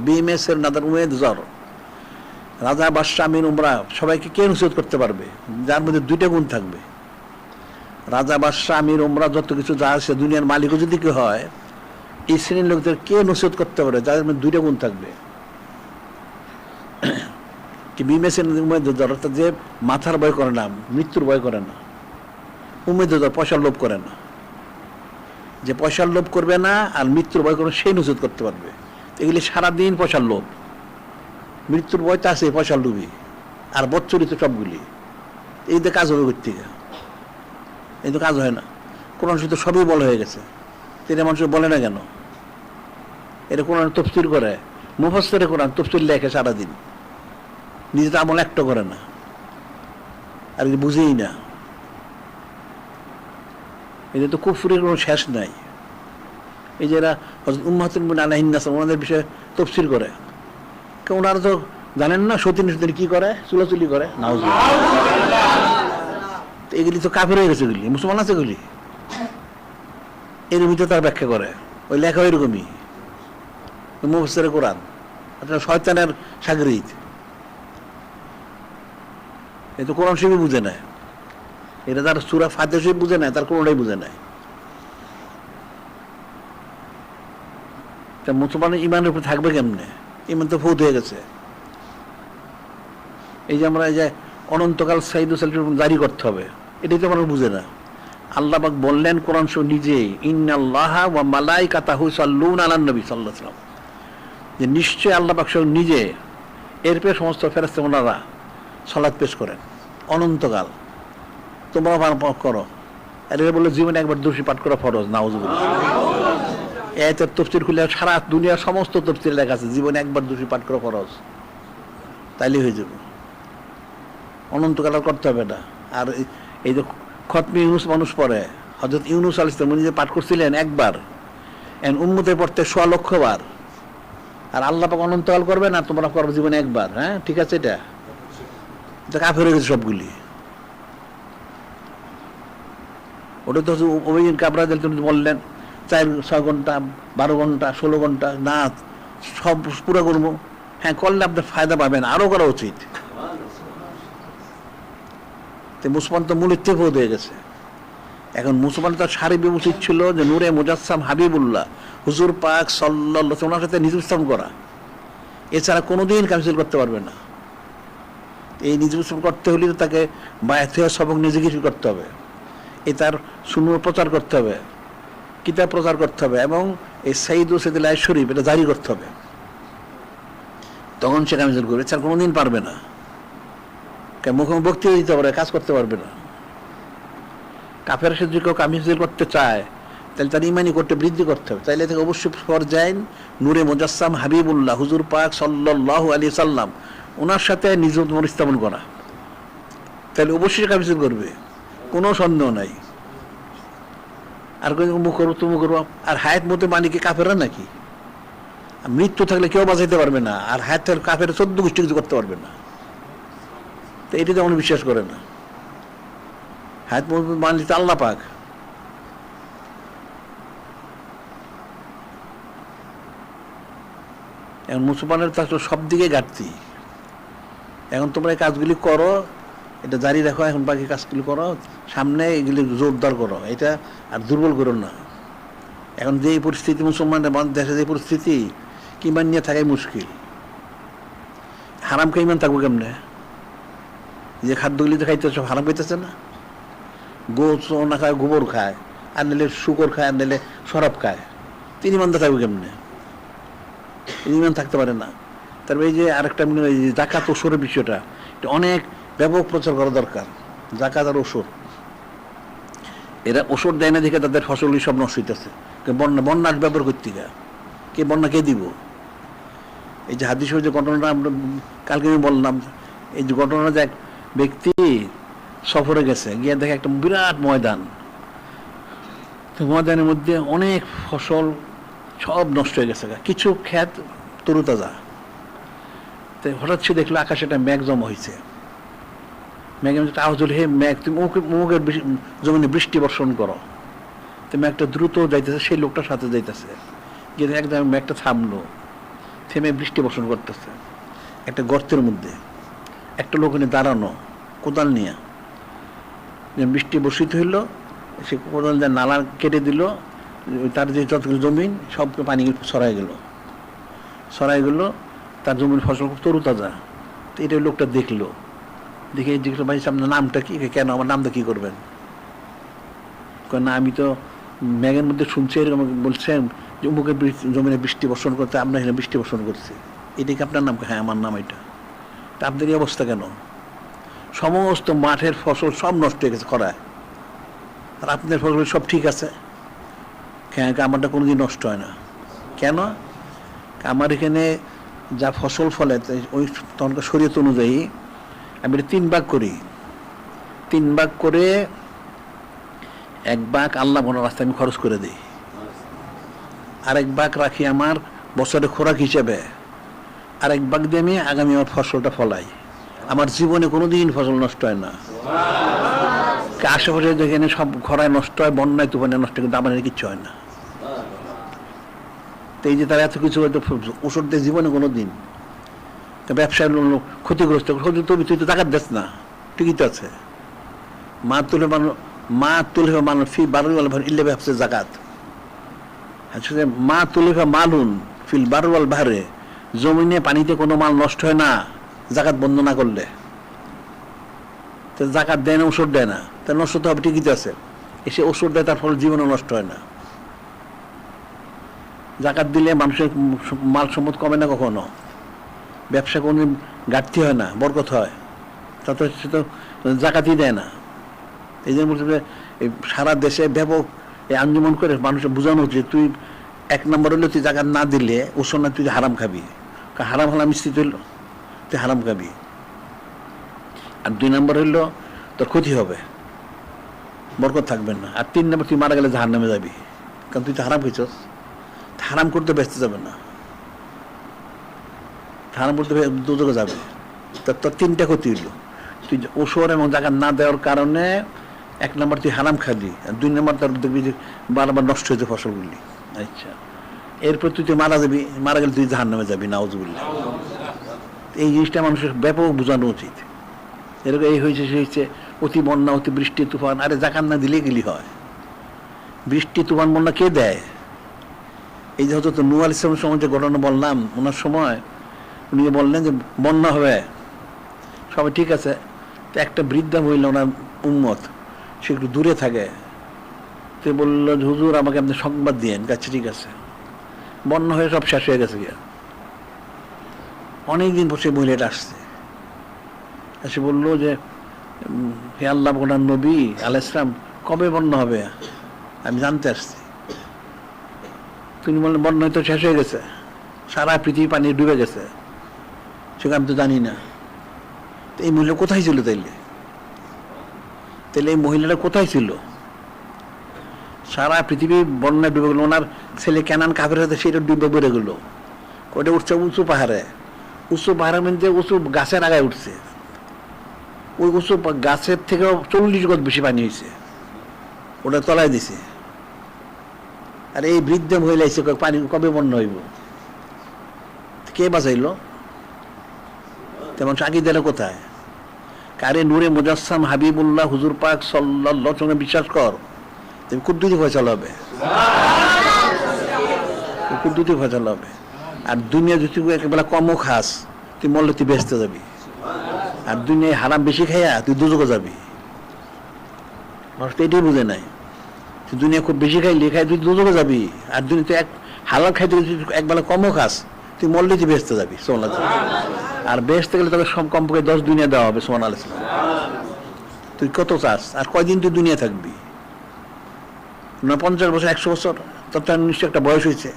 বিমেসের নাদের উমেদ জ্বর। রাজা বাদশাহ আমির উমরা সবাইকে কে নসিহত করতে পারবে? যার মধ্যে দুইটা গুণ থাকবে। রাজা বাদশাহ আমির ওমরা যত কিছু যা আছে দুনিয়ার মালিকও যদি কেউ হয়, এই শ্রেণীর লোকদের কে নসিহত করতে পারে যাদের মধ্যে দুইটা গুণ থাকবে? কি বিমেসেন উমেদুদ্দর, অর্থাৎ যে মাথার ভয় করে না, মৃত্যুর ভয় করে না। উমেদুদ্দর পয়সার লোভ করে না, যে পয়সার লোভ করবে না আর মৃত্যুর ভয় করে সেই নসিহত করতে পারবে। এগুলি সারাদিন পয়সার লোভ, মৃত্যুর ভয় তো আছে পয়সার লোভই, আর বচ্চরিত সবগুলি। এই তো কাজ হবে করতে, এই তো কাজ হয় না। কোরআন শুধু সবই বলা হয়ে গেছে, এটা মানুষ বলে না কেন? এটা কোরআন তফসির করে, মুফাসসিরে কোরআন তফসির লেখে সারাদিন, নিজে তো আমল একটা করে না, আর বুঝেই না। এটা তো কুফরির কোনো শেষ নাই। এই যে এরা হযরত উম্মাতুল মুমিনিন আলাইহিন নাস ওনাদের বিষয়ে তফসির করে, কেউ ওনারা তো জানেন না সতীন সতীন কি করে, চুলাচুলি করে। এগুলি তো কাফের হয়ে গেছে, এগুলি মুসলমান আছে, এগুলি এর ভিতরে তার ব্যাখ্যা করে, ওই লেখা এরকমই মুফাসসিরে কোরআন, আপনার শয়তানের শাগরিদ। এই তো কোরআন শরীফ বুঝে নেয়, এটা তার সূরা ফাতিহা শরীফ বুঝে নেয়, তার কোনটাই বুঝে নেয়। তা মুসলমানের ইমানের উপরে থাকবে কেমনে? ইমান তো ফৌত হয়ে গেছে। এই যে আমরা এই যে অনন্তকাল সাইদুল জারি করতে হবে, এটাই তো মানুষ বুঝে না। আল্লাহ পাক বললেন কোরআন শরীফ নিজেই, ইন্নাল্লাহা ওয়া মালাইকাতাহু ইউসাল্লুনা আলান নবী সাল্লাল্লাহু আলাইহি ওয়াসাল্লাম, যে নিশ্চয় আল্লাহ পাক নিজে, এরপরে সমস্ত ফেরেশতা ওনারা সালাত পেশ করেন অনন্তকাল। তোমরা পাঠ করো, আর এরা বলে জীবনে একবার দোষী পাঠ করা ফরজ। নাউযুবিল্লাহ। এতের তফসির খুলে সারা দুনিয়ার সমস্ত তফসির লেখা আছে, জীবনে একবার দোষী পাঠ করা ফরজ, তাইলে হয়ে যাবে। অনন্তকাল আর করতে হবে না। আর এই যে খতমে ইউনুস মানুষ পড়ে, হযরত ইউনুস আলাইহিস সালাম উনি যে পাঠ করছিলেন একবার, উম্মতে পড়তে 100 লক্ষ বার। আর আল্লাহ পাক অনন্তকাল করবেন আর তোমরা করবে জীবনে একবার। হ্যাঁ, ঠিক আছে, এটা কাফের হয়ে গেছে সবগুলি। ওটা তো ওবাইন কাবরা বললেন 4-6 ঘন্টা, 12 ঘন্টা, 16 ঘন্টা না, সব পুরো করবো। হ্যাঁ, করলে আপনার ফায়দা পাবেন, আরো করা উচিত। মুসলমান তো মূল ইত্তেফাক হয়ে গেছে। এখন মুসলমান তার সারিবে উচিত ছিল যে নূরে মুজাসসাম হাবিবুল্লাহ হুজুর পাক সাল্লাল্লাহু আলাইহি ওয়াসাল্লামের সাথে নিজে ইসলাম করা, এছাড়া কোনোদিন কাউন্সিল করতে পারবে না। এই নিজে ইসলাম করতে হলে তাকে বায়াত হয়ে সবক নিজে কিছু করতে হবে, এই তার সুন্নাহ প্রচার করতে হবে, কিতাব প্রচার করতে হবে, এবং এই সাইয়্যিদ সাইয়্যিদুল আয়াত শরীফ এটা জারি করতে হবে। তখন সে কাউন্সিল করবে, এছাড়া কোনোদিন পারবে না। মুখে বক্তৃতা দিতে পারে, কাজ করতে পারবে না। কাফের সাথে যদি কেউ কামিল করতে চায়, তাহলে তার ইমানি করতে বৃদ্ধি করতে হবে। তাইলে থেকে অবশ্যই পর্যায়ে নূরে মুজাসসাম হাবিবুল্লাহ হুজুর পাক সাল্লাল্লাহু আলাইহি সাল্লাম ওনার সাথে নিজের স্থাপন করা, তাহলে অবশ্যই কামিল করবে, কোনো সন্দেহ নাই। আর মুখ করবো তুমি করবো, আর হায়াত মতে মানে কি কাফেররা নাকি? মৃত্যু থাকলে কেউ বাঁচাইতে পারবে না, আর হায়াত থাকলে কাফের 14 গোষ্ঠী কিছু করতে পারবে না। তো এটি তো আমরা বিশ্বাস করে না। হায়াত মানলি তো আল্লাহ পাক। এখন মুসলমানের তো সব দিকে ঘাটতি। এখন তোমরা এই কাজগুলি করো, এটা জারি রাখো, এখন বাকি কাজগুলি করো, সামনে এগুলি জোরদার করো, এটা আর দুর্বল করো না। এখন যে পরিস্থিতি মুসলমানদের দেশে, যে পরিস্থিতি, কিমান নিয়ে থাকাই মুশকিল। হারাম ইমান থাকবো কেমনে? যে খাদ্যগুলি তো খাইতে সব হারাম খাইতেছে না। না খায়, গোবর খায়, আর নিলে শুকর খায়, আর নিলে শরাব খায়, তিনি ইমানটা থাকবে কেমনে? ইমান থাকতে পারে না। তারপরে এই যে আরেকটা জাকাত ওসরের বিষয়টা, এটা অনেক ব্যাপক প্রচার করা দরকার। জাকাত আর ওসর, এরা ওসর দেয় না দেখে তাদের ফসলগুলি সব নষ্ট হইতেছে। বন্যার ব্যবহার করতে কে বন্যা কে দিব? এই যে হাদিসের যে ঘটনাটা আমরা কালকে আমি বললাম, এই যে ঘটনা যে এক ব্যক্তি সফরে গেছে, গিয়ে দেখে একটা বিরাট ময়দান, ময়দানের মধ্যে অনেক ফসল সব নষ্ট হয়ে গেছে, কিছু ক্ষেত তরুতাজা। তো হঠাৎ সে দেখলো আকাশে একটা মেঘ জমা হয়েছে। মেঘের মধ্যে আওয়াজ হলো, হে মেঘ তুমি মুখের জমিনে বৃষ্টি বর্ষণ করো। তো মেঘটা দ্রুত যাইতেছে, সেই লোকটার সাথে যাইতেছে, গিয়ে একদম মেঘটা থামলো, থেমে বৃষ্টি বর্ষণ করতেছে। একটা গর্তের মধ্যে একটা লোক দাঁড়ানো কোদাল নিয়ে, বৃষ্টি বর্ষিত হইল, সে কোদাল দিয়ে নালা কেটে দিল, তার যে যতগুলো জমিন সব পানি ছড়াই গেল, তার জমির ফসল খুব তরুতাজা। তো এটা লোকটা দেখলো, দেখে জিজ্ঞেস ভাই আপনার নামটা কি? কেন আমার নামটা কি করবেন? না আমি তো ম্যাগের মধ্যে শুনছি এরকম বলছেন যে অমুকের জমিনে বৃষ্টি বর্ষণ করতে, আপনার এখানে বৃষ্টি বর্ষণ করছে, এটা কি আপনার নাম? হ্যাঁ আমার নাম এটা। তা আপনাদের এই অবস্থা কেন? সমস্ত মাঠের ফসল সব নষ্ট হয়ে গেছে খরায়, আর আপনাদের ফসল সব ঠিক আছে। হ্যাঁ আমারটা কোনোদিন নষ্ট হয় না। কেন? আমার এখানে যা ফসল ফলে ওই তখনকার শরীয়ত অনুযায়ী আমি এটা 3 ভাগ করি। 3 ভাগ করে 1 ভাগ আল্লাহ বনার রাস্তায় আমি খরচ করে দিই, আরেক ভাগ রাখি আমার বছরের খোরাক হিসেবে, আরেক ভাগ দিয়ে আমি আগামী আমার ফসলটা ফলাই। আমার জীবনে কোনোদিন ফসল নষ্ট হয় না। আশেপাশে যেখানে সব খরায় নষ্ট হয়, বন্যায় তুফানে নষ্ট হয়, কিন্তু আমার কিচ্ছু হয় না। তো এই যে তারা এত কিছু হয়তো ওষুধ দেয় জীবনে কোনো দিন, ব্যবসায় ক্ষতিগ্রস্ত, তুই তো টাকা দেস না, ঠিকই তো আছে। মা তুলে মানুষ ফি বারুল ইল্লে ব্যবসা জাকাত, মা তুলে মালুন ফিল বারুল ভারে, জমিনে পানিতে কোনো মাল নষ্ট হয় না জাকাত বন্ধ না করলে। তো জাকাত দেয় না, ওষুধ দেয় না, তা নষ্ট তো হবে, ঠিকই তো আছে। এসে ওষুধ দেয়, তার ফলে জীবনও নষ্ট হয় না। জাকাত দিলে মানুষের মাল সম্পদ কমে না কখনো, ব্যবসা কোনো ঘাটতি হয় না, বরকত হয়। তাতে সে তো জাকাতই দেয় না। এই জন্য বলছে এই সারা দেশে ব্যাপক এই আঞ্জুমান করে মানুষের বোঝানো হচ্ছে, তুই 1 নম্বর হইলো তুই জাকাত না দিলে ওষুধ না, তুই হারাম খাবি। হারাম হলে মিশ্রিত হইল, তুই হারাম খাবি। আর 2 নম্বর হইলো তোর ক্ষতি হবে, বরকত থাকবে না। আর 3 নম্বর তুই মারা গেলে জাহান্নামে যাবি, কারণ তুই তো হারাম খেয়েছস। হারাম করতে ব্যস্ত যাবে না, হারাম করতে দুজকে যাবে। তোর 3টা ক্ষতি হইল। তুই ওষুধ এবং জাকাত না দেওয়ার কারণে 1 নম্বর তুই হারাম খালি, আর 2 নম্বর তার দেখবি যে বারবার নষ্ট হয়েছে ফসলগুলি। আচ্ছা, এরপর তুই মারা যাবি, মারা গেলে তুই জাহান্নামে যাবি, নাউজুবিল্লাহ। এই জিনিসটা মানুষের ব্যাপক বোঝানো উচিত। এরকম এই হয়েছে সে হচ্ছে অতি বন্যা, অতি বৃষ্টি তুফান। আরে জাকাত না দিলে গেলি হয়। বৃষ্টি তুফান বন্যা কে দেয়? এই যে হয়তো নূহ আলাইহিস সালামের সময় যে ঘটনা বললাম, ওনার সময় উনি বললেন যে বন্যা হবে, সবাই ঠিক আছে। তো একটা বৃদ্ধা মহিলা, ওনার উম্মত, সে একটু দূরে থাকে। তো বললো হুজুর আমাকে আপনি সংবাদ দিয়েন। আচ্ছা ঠিক আছে। বন্যা হয়ে সব শেষ হয়ে গেছে গিয়া। অনেকদিন পর সে মহিলাটা আসছে, সে বললো যে হে আল্লাহ ওনার নবী আলাইহিস সালাম, কবে বন্যা হবে? আমি জানতে আসছি। তিনি বললেন বন্যা তো শেষ হয়ে গেছে, সারা পৃথিবী পানি ডুবে গেছে, সেটা আমি তো জানি না। তো এই মহিলা কোথায় ছিল তাইলে? এই মহিলাটা কোথায় ছিল? সারা পৃথিবী বন্যায় ডুবে গেল, ওনার ছেলে কেনান কাফের হাতে সেটা ডুবে বেড়ে গেল। ওটা উঠছে উঁচু পাহাড়ে, উঁচু পাহাড়ের মধ্যে উঁচু গাছের আগায় উঠছে। ওই উঁচু গাছের থেকেও 40 গজ বেশি পানি হয়েছে, ওটা তলায় দিছে। আর এই বৃদ্ধ মহিলা এসে পানি কবে বন্যা হইব? কে বাঁচাইল? তেমন আকিদাটা কোথায়? কারে নূরে মুজাসসাম হাবিবুল্লাহ হুজুর পাক সাল্লাল্লাহু আলাইহি ওয়াসাল্লাম বিশ্বাস কর, তুমি কুদ্দুতি ফয়সালা হবে, কুদ্দুতি ফয়সালা হবে। আর দুনিয়া যদি একেবারে কমও খাস, তুই মরলে তুই বেহেশতে যাবি। আর দুনিয়ায় হারাম বেশি খাইয়া তুই দুজকে যাবি। মানুষ তো এটাই বুঝে নাই, তুই দুনিয়া খুব বেশি খাইলে তুই দুজকে যাবি। আর দুনিয়াতে হালাল খাইতে একবেলা কমও খাস, তুই মরলে তুই বেহেশতে যাবি। আর বেহেশতে গেলে তবে সব কমপক্ষে 10 দুনিয়া দেওয়া হবে। সুবহানাল্লাহ। তুই কত চাস? আর কয়দিন তুই দুনিয়া থাকবি? 50 বছর, 100 বছর? তোর তো নিশ্চয় একটা বয়স হয়েছে,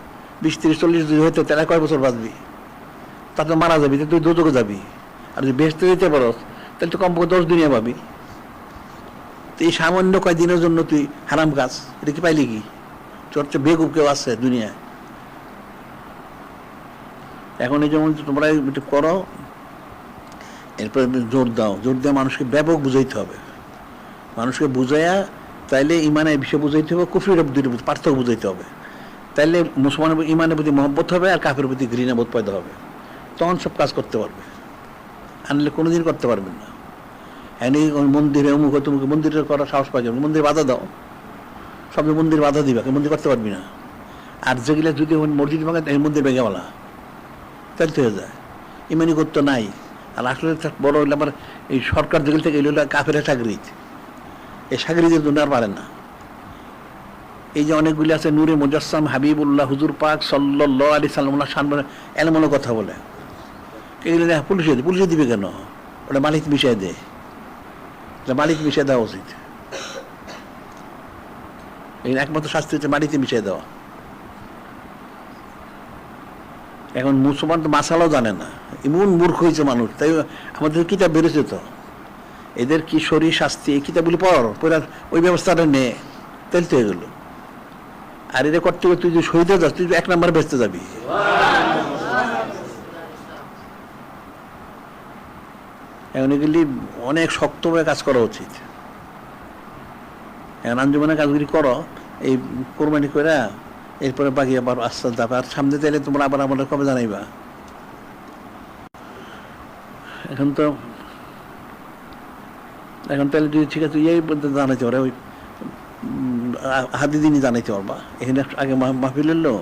20, 30, 40 যদি হইতে, তারা কয় বছর বাঁচবি? তারপর মারা যাবি, তুই দুজকে যাবি। আর যদি বেহেশতে যেতে পারস, তাহলে তো কমপক্ষে 10 দুনিয়া পাবি। তো এই সামান্য কয়দিনের জন্য তুই হারাম কাজ, এটা কি পাইলি কি? তোর চেয়ে বেকুব কেউ আছে দুনিয়ায়? এখন এই যেমন তোমরা একটু করো, এরপরে জোর দাও, জোর দিয়ে মানুষকে ব্যাপক বুঝাইতে হবে। মানুষকে বুঝাইয়া তাইলে ইমানের বিষয় বুঝাইতে হবে, কুফরির দুইটা পার্থক্য বুঝাইতে হবে। তাইলে মুসলমানের ইমানের প্রতি মহব্বত হবে, আর কাফের প্রতি ঘৃণাবোধ পয়দা হবে। তখন সব কাজ করতে পারবে, আনলে কোনোদিন করতে পারবেন না। হ্যাঁ, মন্দিরে অমুক তমুক মন্দিরে করার সাহস পাওয়া যাবে, মন্দিরে বাধা দাও, সব মন্দির বাধা দিবা, মন্দির করতে পারবি না। আর যেগুলো যদি মসজিদ ভাঙে এই মন্দির ভেঙেওয়ালা চলতে হয়ে যায়, ইমানি করতো নাই। আর আসলে বড় হইলে আমার এই সরকার যেগুলো থেকে এগুলো কাফের সাগরিদ, এই সাগরিদের জন্য আর পারেন না। এই যে অনেকগুলি আছে নূরে মুজাসসাম হাবিবুল্লাহ হুজুর পাক সাল্লাল্লাহু আলাইহি সাল্লাম শান এমন কথা বলে, এগুলো পুলিশে দিবে কেন? ওটা মালিক মিশিয়ে দেয়, মালিক মিশিয়ে দেওয়া উচিত। এই একমাত্র শাস্তি হচ্ছে মাটিতে মিশিয়ে দেওয়া। এখন মুসলমান তো মাসালাও জানে না, এমন মূর্খ হয়েছে মানুষ। তাই আমাদের কিতাব বেরোছে তো, এদের কিশোরী শাস্তি এই কিতাবগুলি পড়, ওই ব্যবস্থাটা নে, তেলতে হয়ে গেল। আর এটা করতে গেলে তুই যদি শহীদে যাস, তুই 1 নম্বরে বেঁচতে যাবি। এখন এগুলি অনেক শক্তভাবে কাজ করা উচিত। এখন আঞ্জুমানের কাজগুলি করো, এই কোরবানি করে এরপরে বাকি আবার আস্তে আস্তে যাবে। আর সামনে চাইলে তোমরা আবার আমাদের কবে জানাইবা? এখন তাহলে যদি ঠিক আছে এই জানাইতে পারে, ওই হাদি দিনই জানাইতে পারবা। এখানে আগে মাহফিল এলো,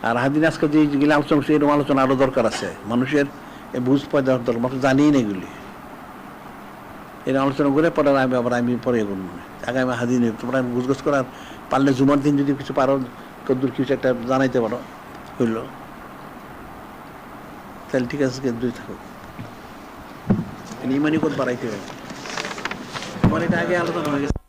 আর হাদিন আজকে যেগুলি আলোচনা করছে এরকম আলোচনা আরো দরকার আছে। মানুষের বুঝ পয়দা দরকার, মানুষ জানিই না এগুলি। এর আলোচনা করে পরে আমি পরে এগুলো আগামী হাদিন তোমরা গুজগজ করার পারলে জুমার দিন যদি কিছু পারো, কদ্দুর কিছু একটা জানাইতে পারো, হইল তাহলে ঠিক আছে, দুই থাকুক। ইমানি কত বাড়াইতে হবে, আমার এটা আগে আলোচনা হয়ে গেছে।